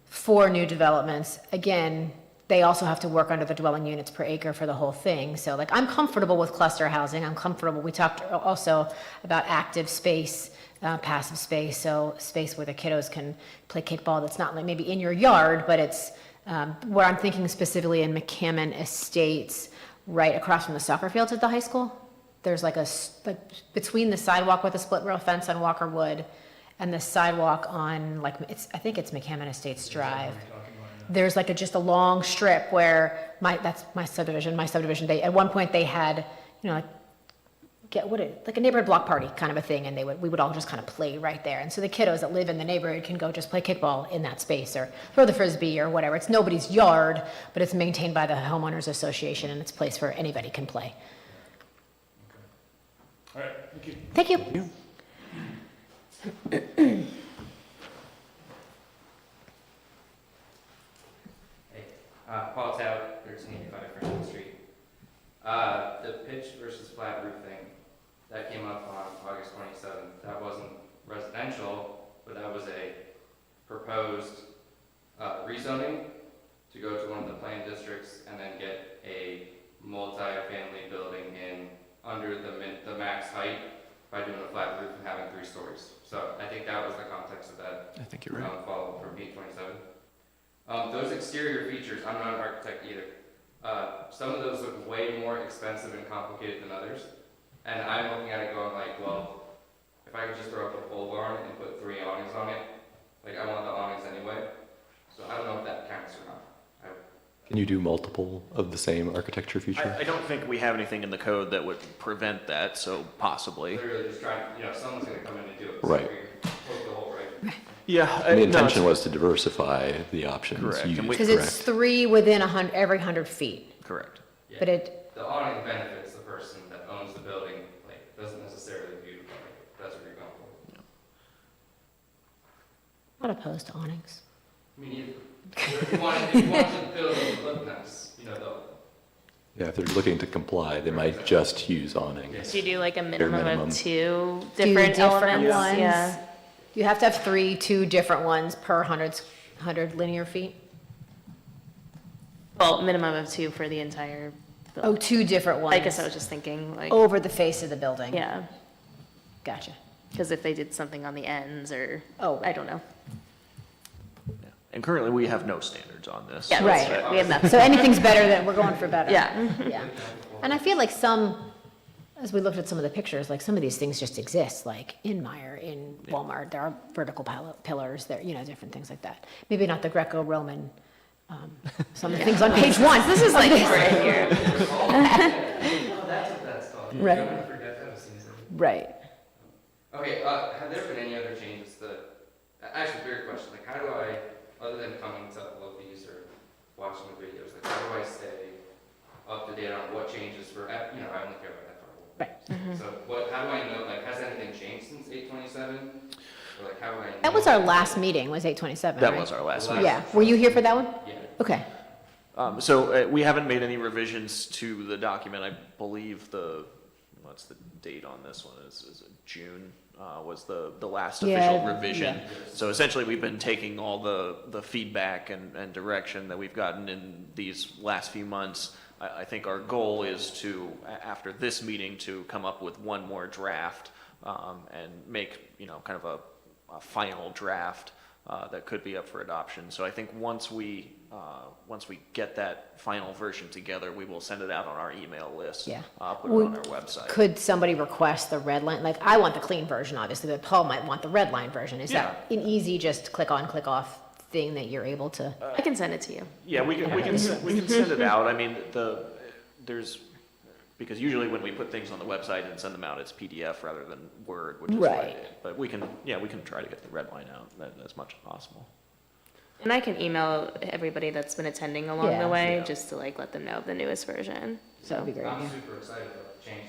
for new developments. Again, they also have to work under the dwelling units per acre for the whole thing. So like, I'm comfortable with cluster housing. I'm comfortable. We talked also about active space, passive space. So space where the kiddos can play kickball that's not like maybe in your yard, but it's where I'm thinking specifically in McCammon Estates, right across from the soccer fields at the high school. There's like between the sidewalk with a split rail fence on Walker Wood and the sidewalk on I think it's McCammon Estates Drive. There's like just a long strip where that's my subdivision, they, at one point they had, like a neighborhood block party kind of a thing, and we would all just kind of play right there. And so the kiddos that live in the neighborhood can go just play kickball in that space or throw the frisbee or whatever. It's nobody's yard, but it's maintained by the homeowners association, and it's a place where anybody can play. All right, thank you. Thank you. Paul Tout, 1385 Franklin Street. The pitch versus flat roof thing, that came up on August 27th. That wasn't residential, but that was a proposed rezoning to go to one of the planned districts and then get a multi-family building in under the max height by doing a flat roof and having 3 stories. So I think that was the context of that. I think you're right. Follow from P27. Those exterior features, I'm not an architect either. Some of those look way more expensive and complicated than others. And I'm looking at it going like, well, if I could just throw up a pole barn and put 3 awnings on it, like I want the awnings anyway. So I don't know if that counts or not. Can you do multiple of the same architecture feature? I don't think we have anything in the code that would prevent that, so possibly. Literally just trying, someone's gonna come in and do it. Right. So we poke the hole, right? Yeah. And the intention was to diversify the options Correct, and used, we- Because it's 3 within every 100 feet. Correct. Yeah. But The awning benefits the person that owns the building, like, doesn't necessarily beautify it. That's what you're going for. I'm not opposed to awnings. I mean, if you want the building to look nice, though. yeah, if they're looking to comply, they might just use awnings. Do you do like a minimum minimum. of 2 Do different elements? ones. Yeah. You have to have 2 different ones per 100 linear feet? Well, minimum of 2 for the entire Oh, building. 2 different ones. I guess I was just thinking like, Over the face of the building? yeah, Gotcha. because if they did something on the ends or, Oh. I don't know. Yeah. And currently, we have no standards on this. Yeah, so Right. that- We have nothing. So anything's better than, we're going for better. Yeah. Yeah. And I feel like as we looked at some of the pictures, like some of these things just exist, like in Meyer, in Walmart, there are vertical pillars, there, different things like that. Maybe not the Greco-Roman, some of the things on page 1. This is like right here. Oh, that's what that's called. Right. You don't want to forget that season. Right. Okay, have there been any other changes actually, weird question, like, how do I, other than coming to all of these or watching the videos, like, how do I stay up to date on what changes for, I only care about that part. Right. So how do I know, like, has anything changed since 827? Or like, how do I know? That was our last meeting, was 827, That right? was our last Last- meeting. Yeah. Were you here for that one? Yeah. Okay. So we haven't made any revisions to the document. I believe what's the date on this one? Is it June was the last official Yeah, revision. yeah. So essentially, we've been taking all the feedback and direction that we've gotten in these last few months. I think our goal is to, after this meeting, to come up with one more draft and make, kind of a final draft that could be up for adoption. So I think once we get that final version together, we will send it out on our email list. Yeah. Put it on our website. Could somebody request the red line? Like, I want the clean version, obviously, but Paul might want the red line version. Is that an easy, just click on, click off thing that you're able to? I can send it to you. Yeah, we can send it out. I mean, because usually when we put things on the website and send them out, it's PDF rather than Word, which is what I Right. did. But we can try to get the red line out as much as possible. And I can email everybody that's been attending along Yeah. the way, Yeah. just to like let them know of the newest version. So that'd be great. I'm Yeah. super excited about the change.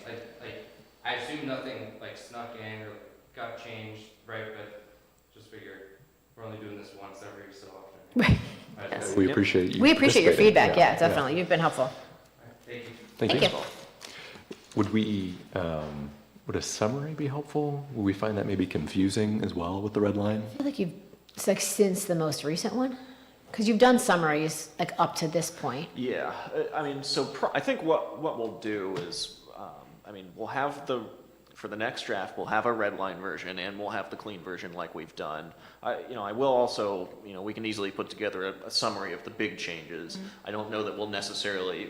I assume nothing like snuck in or got changed, right? But just figure we're only doing this once every so often. Right. Yes. We appreciate you. We appreciate your participating. feedback, yeah, definitely. You've been helpful. Thank you. Thank Thank you. you. Would we, would a summary be helpful? Would we find that maybe confusing as well with the red line? I feel like it's like since the most recent one, because you've done summaries like up to this point. Yeah, I mean, I think what we'll do is, I mean, we'll have for the next draft, we'll have a red line version and we'll have the clean version like we've done. I will also, we can easily put together a summary of the big changes. I don't know that we'll necessarily,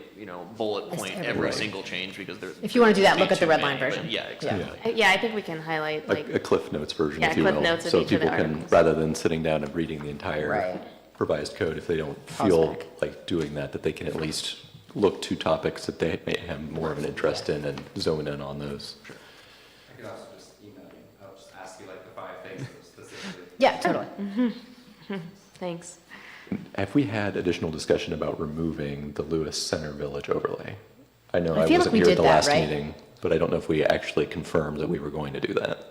bullet List point every- every Right. single change because If you wanna do that, look be at the too red line many, but version. Yeah, exactly. Yeah, I think we can highlight like, A Cliff Notes version, Yeah, if you Cliff will. Notes of So each of the people can, articles. rather than sitting down and reading the entire Right. revised code, if they don't Pause feel back. like doing that, that they can at least look to topics that they may have more of an interest in and zone in on those. I could also just email you. I'll just ask you like the 5 things specifically. Yeah, totally. thanks. Have we had additional discussion about removing the Lewis Center Village overlay? I know I I feel like wasn't we here at did the that, last right? meeting, but I don't know if we actually confirmed that we were going to do that.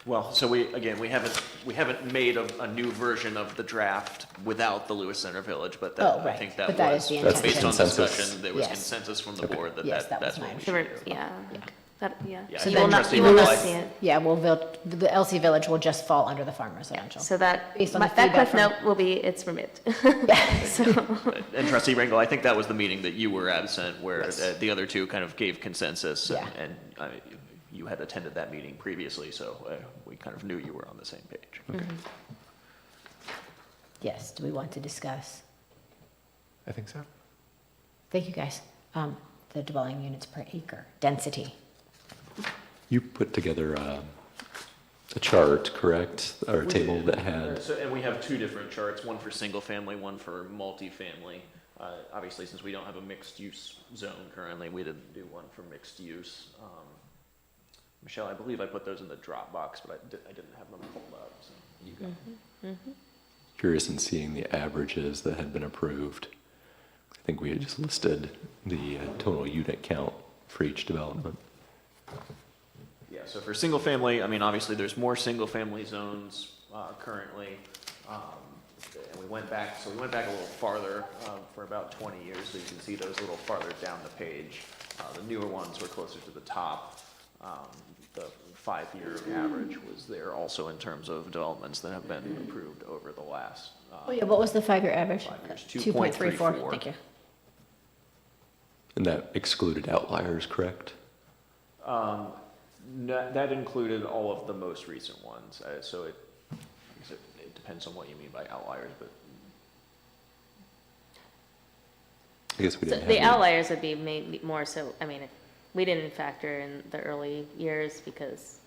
Well, so we haven't made a new version of the draft without the Lewis Center Village, but Oh, I right. think that But that was, is the That's the based on consensus. discussion, there was Yes. consensus from the Okay. board that Yes, that that's was what my we So we're, should do. yeah, yeah. Yeah, So I you think will not, trustee you will not Ringo, see it. Yeah, the LC Village will just fall under the farm residential. So that, Based on the that feedback cliff from- note will be, it's removed. And trustee Ringo, I think that was the meeting that you were absent, where Yes. the other two kind of gave consensus, Yeah. and you had attended that meeting previously, so we kind of knew you were on the same page. Yes, do we want to discuss? I think so. Thank you, guys. The dwelling units per acre, density. You put together a chart, correct? Or a We table did. that had, And we have two different charts, one for single family, one for multifamily. Obviously, since we don't have a mixed use zone currently, we didn't do one for mixed use. Michelle, I believe I put those in the Dropbox, but I didn't have them pulled up, so you got them. curious in seeing the averages that had been approved. I think we had just listed the total unit count for each development. Yeah, so for single family, I mean, obviously, there's more single family zones currently. And we went back a little farther for about 20 years, so you can see those a little farther down the page. The newer ones were closer to the top. The 5-year average was there also in terms of developments that have been approved over the last. Oh, yeah, what was the 5-year average? 5 years, 2.34, 2.34. thank you. And that excluded outliers, correct? That included all of the most recent ones, so I guess it depends on what you mean by outliers, but I guess we So didn't have. the any- outliers would be maybe more so, I mean, we didn't factor in the early years because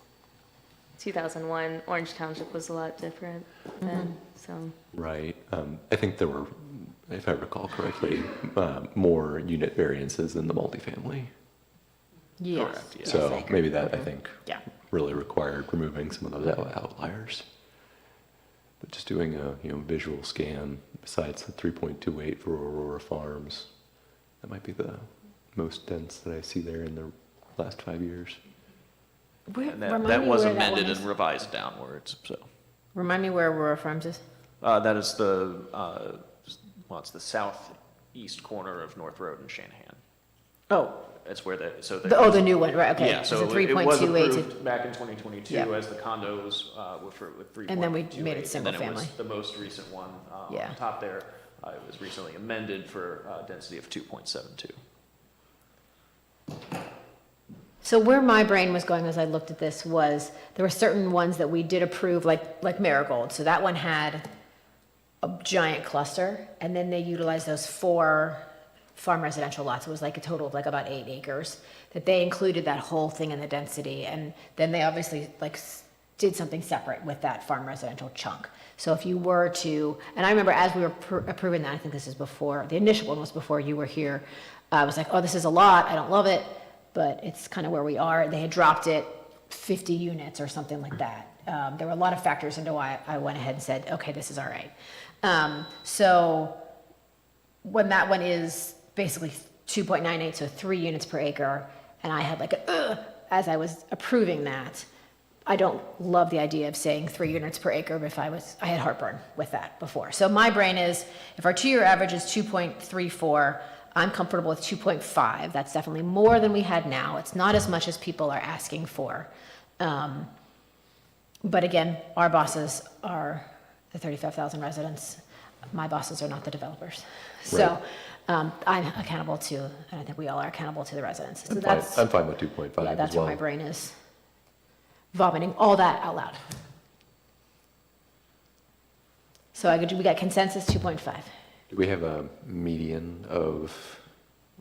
2001 Orange Township was a lot different then, so. Right. I think there were, if I recall correctly, more unit variances than the multifamily. Yes. Correct, yeah. yes, I So agree. maybe that, I think, Yeah. really required removing some of those outliers. But just doing a, visual scan besides the 3.28 for Aurora Farms, that might be the most dense that I see there in the last 5 years. Where, and remind that me was where that amended one is. and revised downwards, so. Remind me where Aurora Farms is? That is it's the southeast corner of North Road in Shanahan. Oh, That's where the new one, right, okay. Yeah, so It's a it was 3.28 to- approved back in 2022 Yeah. as the condos with 3.28. And then we made it single And then it was family. the most recent one Yeah. on top there. It was recently amended for density of 2.72. So where my brain was going as I looked at this was, there were certain ones that we did approve, like Marigold. So that one had a giant cluster, and then they utilized those 4 farm residential lots. It was like a total of like about 8 acres, that they included that whole thing in the density. And then they obviously did something separate with that farm residential chunk. So if you were to, and I remember as we were approving that, I think this is before, the initial one was before you were here, I was like, oh, this is a lot, I don't love it, but it's kind of where we are. They had dropped it 50 units or something like that. There were a lot of factors into why I went ahead and said, okay, this is all right. So when that one is basically 2.98, so 3 units per acre, and I had like as I was approving that, I don't love the idea of saying 3 units per acre if I had heartburn with that before. So my brain is, if our 2-year average is 2.34, I'm comfortable with 2.5. That's definitely more than we had now. It's not as much as people are asking for. But again, our bosses are the 35,000 residents. My bosses are not the developers. So I'm accountable to, and I think we all are accountable to the residents. So I'm fine with 2.5 yeah, as that's well. where my brain is vomiting all that out loud. So we got consensus 2.5. Do we have a median of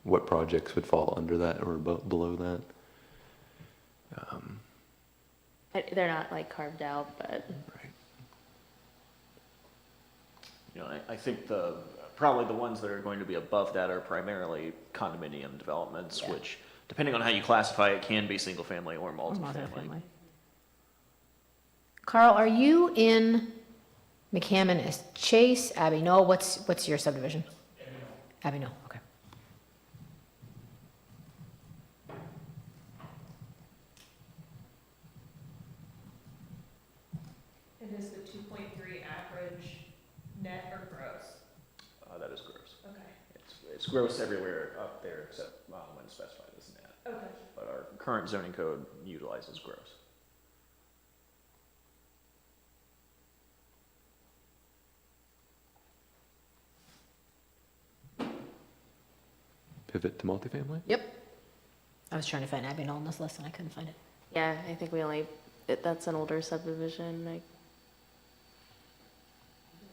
what projects would fall under that or below that? They're not like carved out, but Right. You know, I think probably the ones that are going to be above that are primarily condominium developments, Yeah. which, depending on how you classify it, can be single-family or Or multifamily. multifamily. Carl, are you in McCammon as Chase, Abbey Knoll? What's your subdivision? Abbey Knoll, okay. And is the 2.3 average net or gross? That is gross. Okay. It's gross everywhere up there except when specified as net. Okay. But our current zoning code utilizes gross. Pivot to multifamily? Yep. I was trying to find Abbey Knoll on this list and I couldn't find it. yeah, I think that's an older subdivision. Like,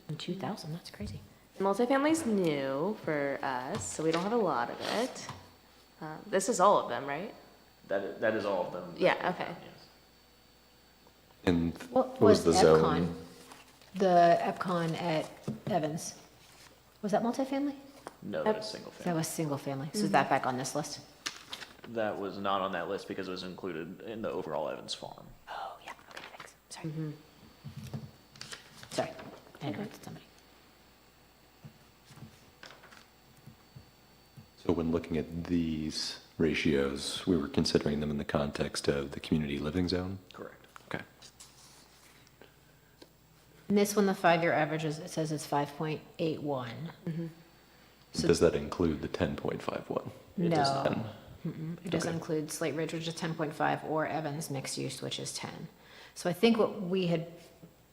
In 2000, that's crazy. multifamily's new for us, so we don't have a lot of it. This is all of them, right? That is all of them. Yeah, okay. Yes. And What was the EPCON? zone? The EPCON at Evans, was that multifamily? No, that is single That family. was single family. So is that back on this list? That was not on that list because it was included in the overall Evans farm. Oh, yeah, okay, thanks. Sorry. Sorry, I interrupted somebody. So when looking at these ratios, we were considering them in the context of the community living zone? Correct. Okay. And this one, the 5-year average is, it says it's 5.81. So- Does that include the 10.51? It does No. not. It doesn't Okay. include Slate Ridge, which is 10.5, or Evans mixed use, which is 10. So I think what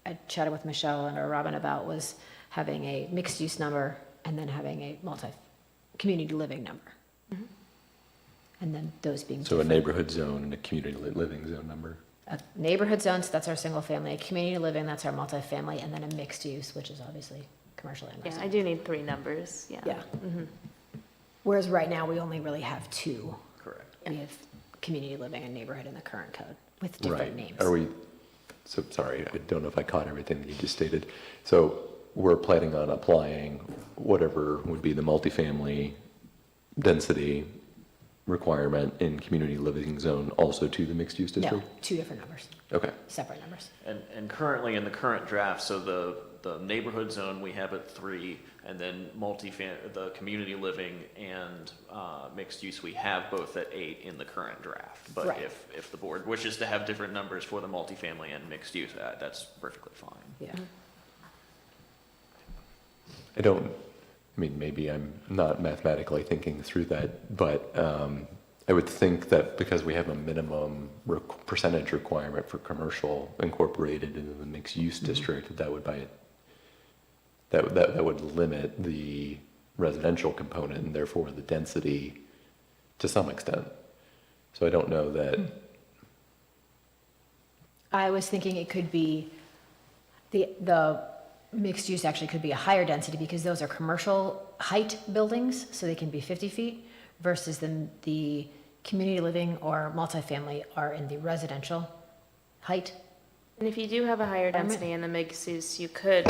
I chatted with Michelle and or Robin about was having a mixed use number and then having a community living number. And then those being So a different. neighborhood zone and a community living zone number? A neighborhood zones, that's our single family, a community living, that's our multifamily, and then a mixed use, which is obviously commercial and Yeah, I residential. do need 3 numbers, yeah. Yeah. Whereas right now, we only really have 2. Correct. We have community living and neighborhood in the current code with different names. So sorry, I don't know if I caught everything that you just stated. So we're planning on applying whatever would be the multifamily density requirement in community living zone also to the mixed use No, district? 2 different numbers, Okay, separate numbers. And currently in the current draft, so the neighborhood zone, we have at 3, and then the community living and mixed use, we have both at 8 in the current draft. But Right. if the board wishes to have different numbers for the multifamily and mixed use, that's perfectly fine. Yeah. maybe I'm not mathematically thinking through that, but I would think that because we have a minimum percentage requirement for commercial incorporated into the mixed use district, that would limit the residential component and therefore the density to some extent. So I don't know that. I was thinking it could be, the mixed use actually could be a higher density because those are commercial height buildings, so they can be 50 feet, versus the community living or multifamily are in the residential height. And if you do have a higher Environment. density in the mixed use, you could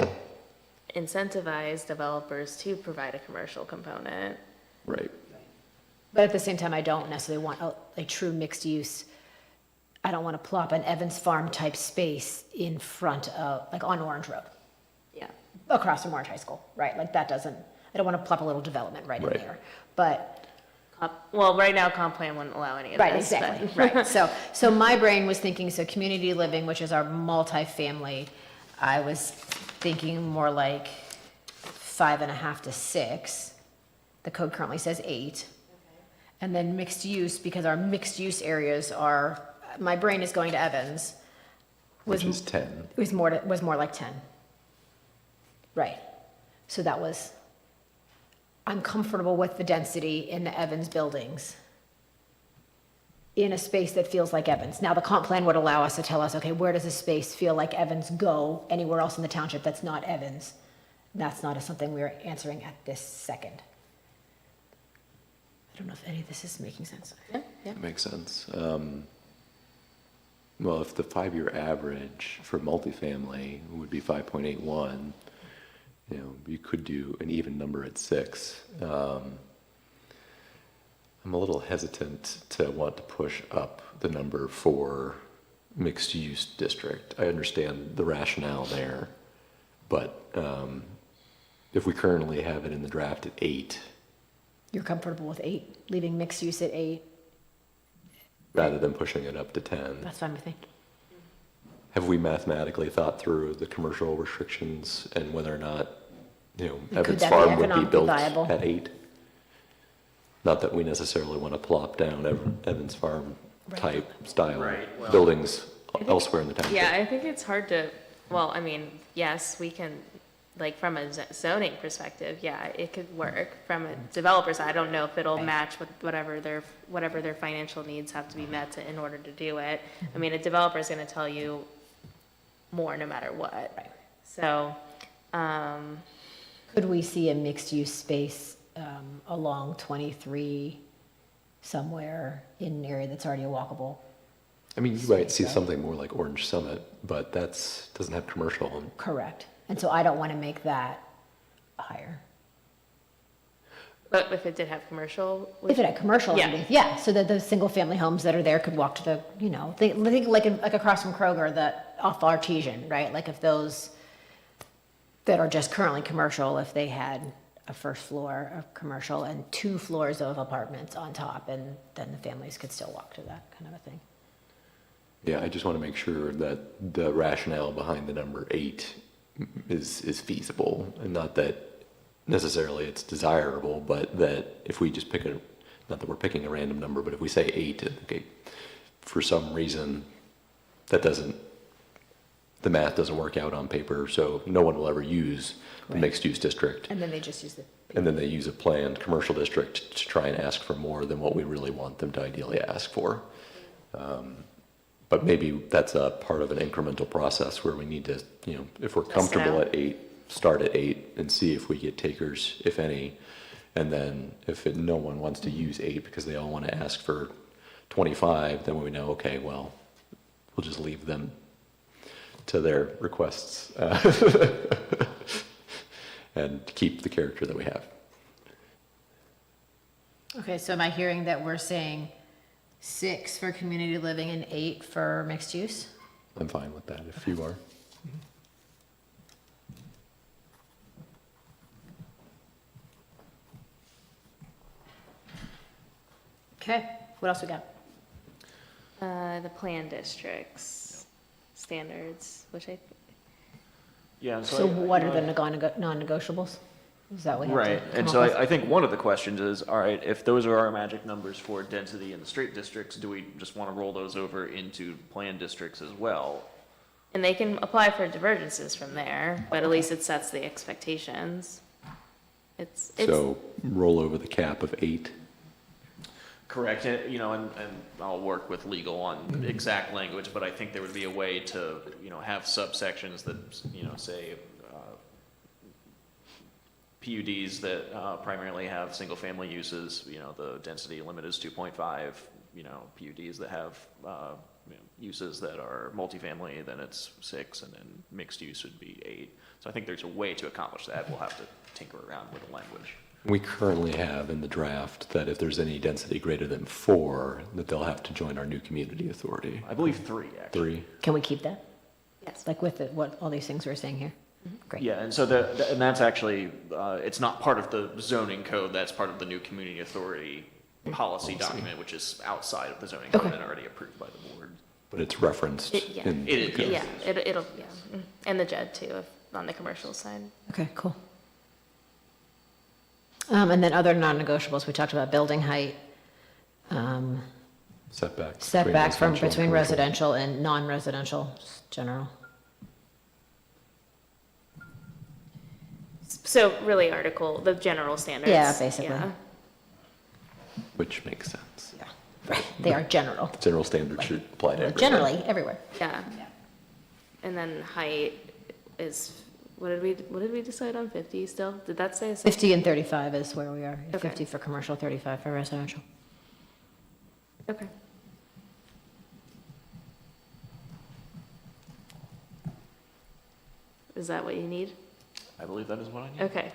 incentivize developers to provide a commercial component. Right. But at the same time, I don't necessarily want a true mixed use. I don't want to plop an Evans Farm type space in front of, like on Orange Road, Yeah. across from Orange High School, right? Like that doesn't, I don't want to plop a little development right in Right. there. But Well, right now, comp plan wouldn't allow any of Right, this. exactly, but- right. So my brain was thinking, so community living, which is our multifamily, I was thinking more like 5.5 to 6. The code currently says 8. And then mixed use, because our mixed use areas are, my brain is going to Evans. Which is 10. It was more like 10. Right. So that was, I'm comfortable with the density in the Evans buildings in a space that feels like Evans. Now, the comp plan would allow us to tell us, okay, where does a space feel like Evans go anywhere else in the township that's not Evans? That's not something we're answering at this second. I don't know if any of this is making sense. Yeah, yeah. That makes sense. Well, if the 5-year average for multifamily would be 5.81, you could do an even number at 6. I'm a little hesitant to want to push up the number for mixed-use district. I understand the rationale there, but if we currently have it in the draft at 8, You're comfortable with 8, leaving mixed use at 8? rather than pushing it up to 10. That's fine with me. Have we mathematically thought through the commercial restrictions and whether or not, Evans that be Farm would be economically built viable? at 8? Not that we necessarily want to plop down Evans Farm type style Right, well- buildings elsewhere in the township. Yeah, I think it's hard to, well, I mean, yes, we can, like, from a zoning perspective, yeah, it could work. From a developer side, I don't know if it'll match with whatever their financial needs have to be met in order to do it. I mean, a developer is gonna tell you more no matter what. Right. So, Could we see a mixed-use space along 23 somewhere in an area that's already a walkable? I mean, you might see So- something more like Orange Summit, but doesn't have commercial. Correct. And so I don't want to make that higher. but if it did have commercial, If it had commercial Yeah. underneath, yeah, so that the single-family homes that are there could walk to the, think like across from Kroger, off Artesian, right? Like if those that are just currently commercial, if they had a first floor of commercial and 2 floors of apartments on top, and then the families could still walk to that kind of a thing. Yeah, I just want to make sure that the rationale behind the number 8 is feasible, and not that necessarily it's desirable, but that if we just not that we're picking a random number, but if we say 8, okay, for some reason the math doesn't work out on paper, so no one will ever use the Right. mixed-use district. And then they just use the. And then they use a planned commercial district to try and ask for more than what we really want them to ideally ask for. But maybe that's a part of an incremental process where we need to, if we're Test it comfortable out. at 8, start at 8 and see if we get takers, if any. And then if no one wants to use 8 because they all want to ask for 25, then we know, okay, well, we'll just leave them to their requests and keep the character that we have. Okay, so am I hearing that we're saying 6 for community living and 8 for mixed use? I'm fine with that if you are. Okay, what else we got? the plan districts standards, which Yeah, So what are the non-negotiables? Is that what we have to Right, come and up so with? I think one of the questions is, all right, if those are our magic numbers for density in the straight districts, do we just want to roll those over into plan districts as well? and they can apply for divergences from there, but at least it sets the expectations. It's So roll over the cap of 8. Correct, and I'll work with legal on exact language, but I think there would be a way to, have subsections that, say, PUDs that primarily have single-family uses, the density limit is 2.5, PUDs that have uses that are multifamily, then it's 6, and then mixed use would be 8. So I think there's a way to accomplish that. We'll have to tinker around with the language. We currently have in the draft that if there's any density greater than 4, that they'll have to join our new community authority. I believe 3, actually. 3. Can we keep that? yes. Like with what, all these things we're saying here? Great. Yeah, and so and that's actually, it's not part of the zoning code, that's part of the new community authority policy document, which is outside of the zoning Okay. code and already approved by the board. But it's referenced Yeah. in. It is, Yeah, it'll, yeah, and the JED too, on the commercial side. Okay, cool. And then other non-negotiables, we talked about building height, setback from between residential and non-residential, general. So really the general standards. Yeah, basically. yeah. Which makes sense. Yeah, right, they are general. General standards should apply to everyone. Generally, everywhere. Yeah. And then height is, what did we decide on, 50 still? Did that say? 50 and 35 is where we are. Okay. 50 for commercial, 35 for residential. Okay. Is that what you need? I believe that is what I need. Okay.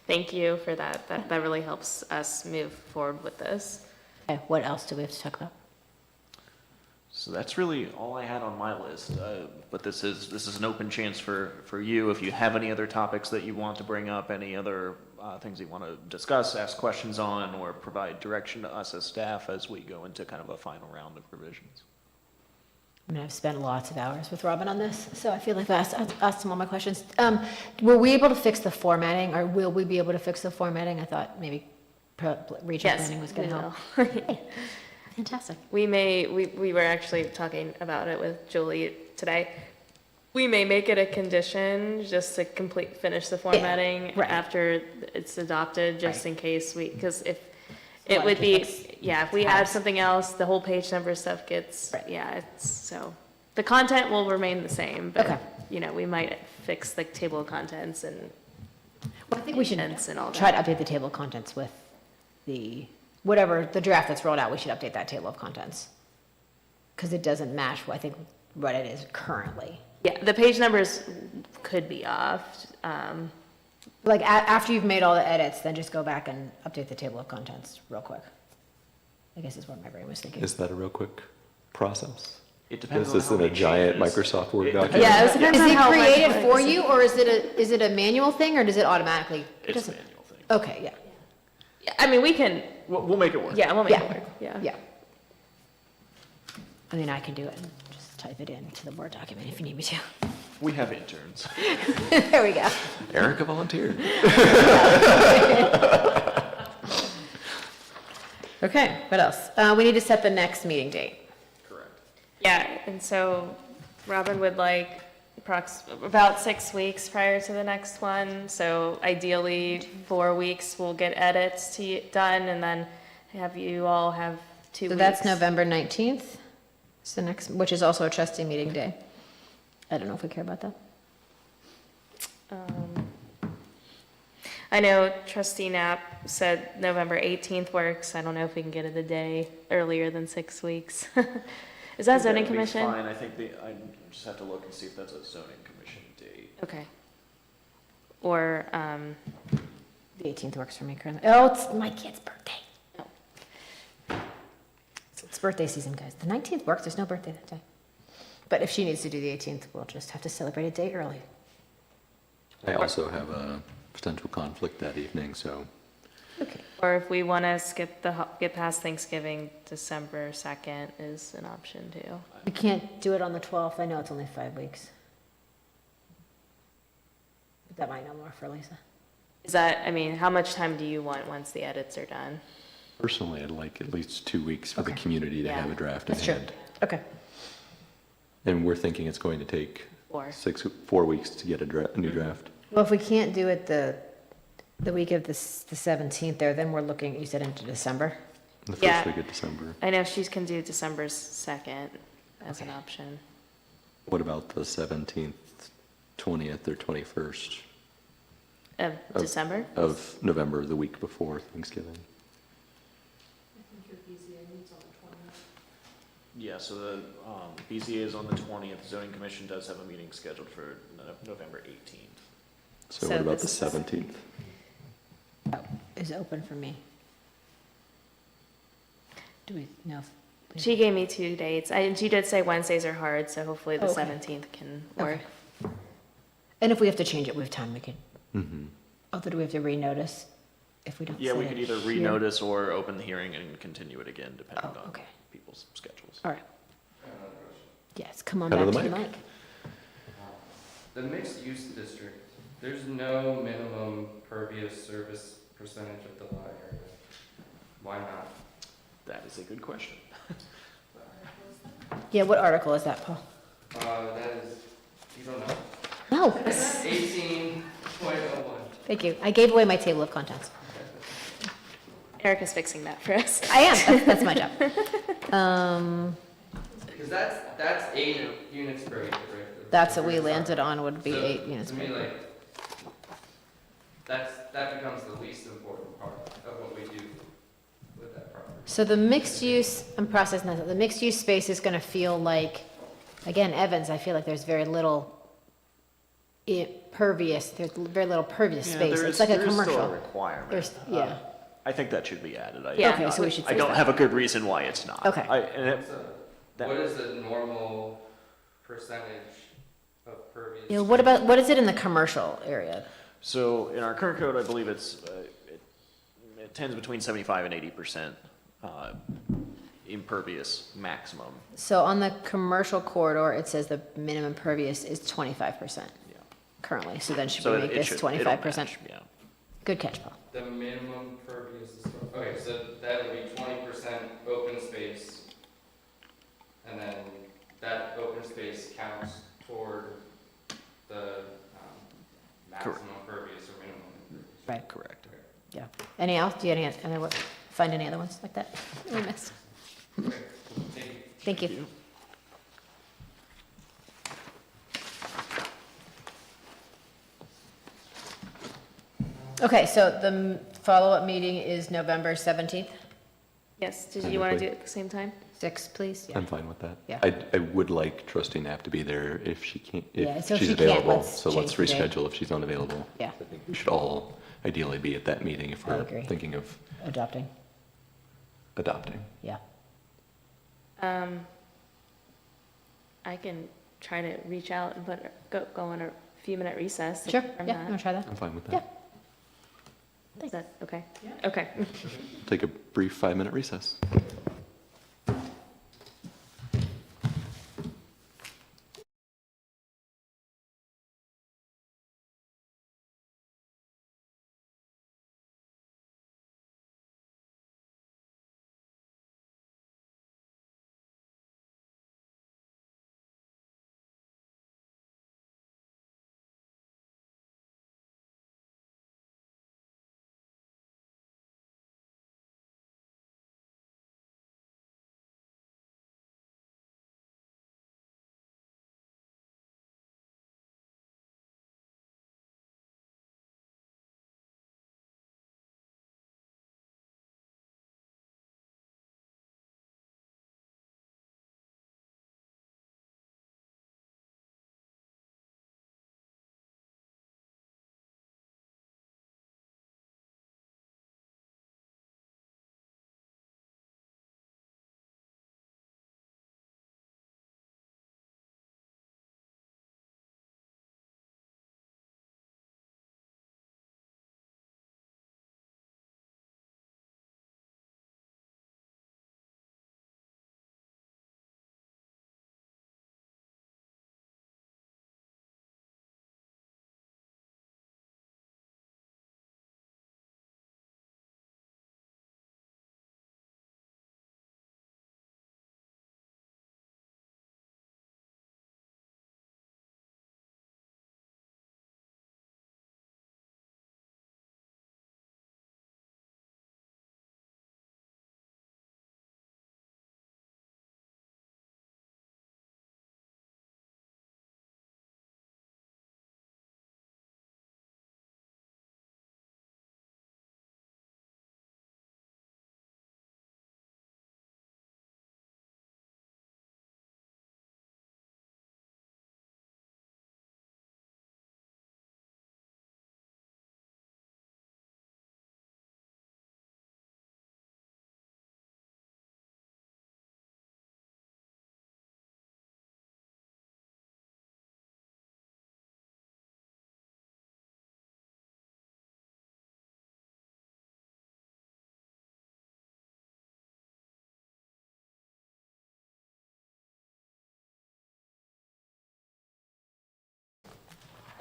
Thank you for that. That really helps us move forward with this. Okay, what else do we have to talk about? So that's really all I had on my list, but this is an open chance for you, if you have any other topics that you want to bring up, any other things you want to discuss, ask questions on, or provide direction to us as staff as we go into kind of a final round of revisions. I mean, I've spent lots of hours with Robin on this, so I feel like I've asked him all my questions. Were we able to fix the formatting, or will we be able to fix the formatting? I thought maybe regional Yes, planning was going to help. we Hey, fantastic. We were actually talking about it with Julie today. We may make it a condition just to finish the formatting right. after it's adopted, just in case because if a it lot would of be, prefix if we add tabs. something else, the whole page number stuff gets, Right. so the content will remain the same, Okay. but, we might fix the table of contents and Well, I think we should intents and all try to that. update the table of contents with whatever, the draft that's rolled out, we should update that table of contents. Because it doesn't match, I think, what it is currently. Yeah, the page numbers could be off. Like, after you've made all the edits, then just go back and update the table of contents real quick. I guess is what my brain was thinking. Is that a real quick process? It depends Is on this how in a many giant changes. Microsoft Word It document? depends- Yeah, it depends Is on it how much created work for is- you, or is it a manual thing, or does it automatically? It It's a doesn't. manual thing. Okay, yeah, Yeah, I mean, we can, We'll make it work. yeah, we'll make Yeah. it work, yeah. yeah. I mean, I can do it and just type it into the Word document if you need me to. We have interns. There we go. Erica volunteered. Okay, what else? We need to set the next meeting date. Correct. Yeah, and so Robin would like about 6 weeks prior to the next one. So ideally, 4 weeks, we'll get edits done, and then have you all have 2 weeks. So that's November 19th, it's the next, which is also a trustee meeting day. I don't know if we care about that. I know trustee Knapp said November 18th works. I don't know if we can get it a day earlier than 6 weeks. Is that zoning That'd be commission? Fine, I think I just have to look and see if that's a zoning commission date. Okay. Or, The 18th works for me currently. Oh, it's my kid's birthday. Oh. It's birthday season, guys. The 19th works, there's no birthday that day. But if she needs to do the 18th, we'll just have to celebrate a day early. I also have a potential conflict that evening, so Okay. or if we want to get past Thanksgiving, December 2nd is an option too. We can't do it on the 12th, I know it's only 5 weeks. But that might know more for Lisa. Is that, I mean, how much time do you want once the edits are done? personally, I'd like at least 2 weeks for the Okay. community to Yeah. have a draft in That's true. hand. Okay. And we're thinking it's going to take 4 weeks to get a new draft. Well, if we can't do it the week of the 17th there, then we're looking, you said into December? The Yeah. first week of December. I know she can do December 2nd as an Okay. option. What about the 17th, 20th, or 21st Of Of- December? of November, the week before Thanksgiving? Yeah, so the BZA is on the 20th, zoning commission does have a meeting scheduled for November 18th. So So what about the this is- 17th? Is open for me. Do we know? if- She gave me 2 dates. She did say Wednesdays are hard, so hopefully the Okay. 17th can work. Okay. And if we have to change it, we have time, we can. Mm-hmm. Although, do we have to renotice? if we don't Yeah, we set could it either here? renotice or open the hearing and continue it again, depending Oh, on okay. people's schedules. All right. Yes, come on Out back of to the the mic. mic. The mixed-use district, there's no minimum pervious surface percentage of the lot area. Why not? That is a good question. Yeah, what article is that, Paul? That is, you don't know. No. 18.01. Thank you. I gave away my table of contents. Erica's fixing that for us. I am. That's my job. Because that's 8 units per acre, right? That's what we landed on would be So, 8 units To per me, acre. like, that becomes the least important part of what we do with that property. So the mixed use, I'm processing that. The mixed use space is going to feel like, again, Evans, I feel like there's very little pervious, there's very little pervious Yeah, space. there It's is- like a there is still commercial. requirement. There's, yeah. I think that should be added. Yeah. Okay, so we should I fix don't that. have a good reason why it's not. Okay. So, That- what is the normal percentage of pervious? You know, what is it in the commercial area? So in our current code, I believe it tends between 75 and 80% impervious maximum. So on the commercial corridor, it says the minimum pervious is 25% Yeah. currently. So then should So we make it this should- it'll 25%? match, Yeah. Good catch, Paul. The minimum pervious is, okay, so that would be 20% open space. And then that open space counts toward the maximum pervious or minimum. impervious. Right. Correct. Yeah. Any else? Do you have any other, find any other ones like that we missed? Okay, cool. Thank you. Thank you. Okay, so the follow-up meeting is November 17th, Yes, did you want to do it at the same time? 6, please? Yeah. I'm fine with that. Yeah. I would like trustee Knapp to be there if she can't, Yeah, if so if she's she can't, available. let's So let's change the day. reschedule if she's unavailable. Yeah. I think we should all ideally be at that meeting if I we're agree. thinking of Adopting, adopting. yeah. I can try to reach out and go on a few minute recess. Sure, from yeah, that. you want to try that? I'm fine with Yeah. that. Is that okay? Okay. Take a brief 5-minute recess.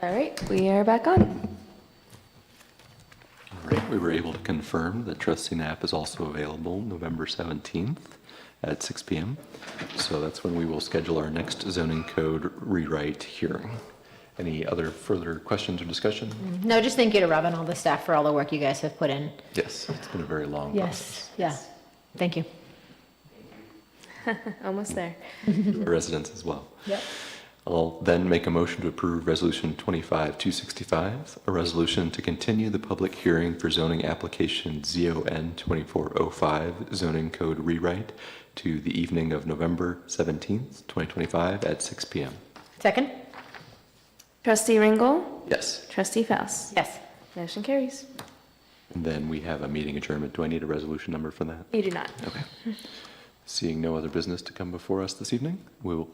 All right, we are back on. All right, we were able to confirm that trustee Knapp is also available November 17th at 6 p.m. So that's when we will schedule our next zoning code rewrite hearing. Any other further questions or discussion? No, just thank you to Rob and all the staff for all the work you guys have put in. Yes, it's been a very long process. Yes, yeah. Thank you. Almost there. To our residents as well. Yep. I'll then make a motion to approve Resolution 25-265, a resolution to continue the public hearing for zoning application ZON-24-05 zoning code rewrite to the evening of November 17th, 2025 at 6 p.m. Second? Trustee Ringel, Yes. trustee Faust. Yes. Motion carries. And then we have a meeting adjournment. Do I need a resolution number for that? You do not. Okay. Seeing no other business to come before us this evening, we will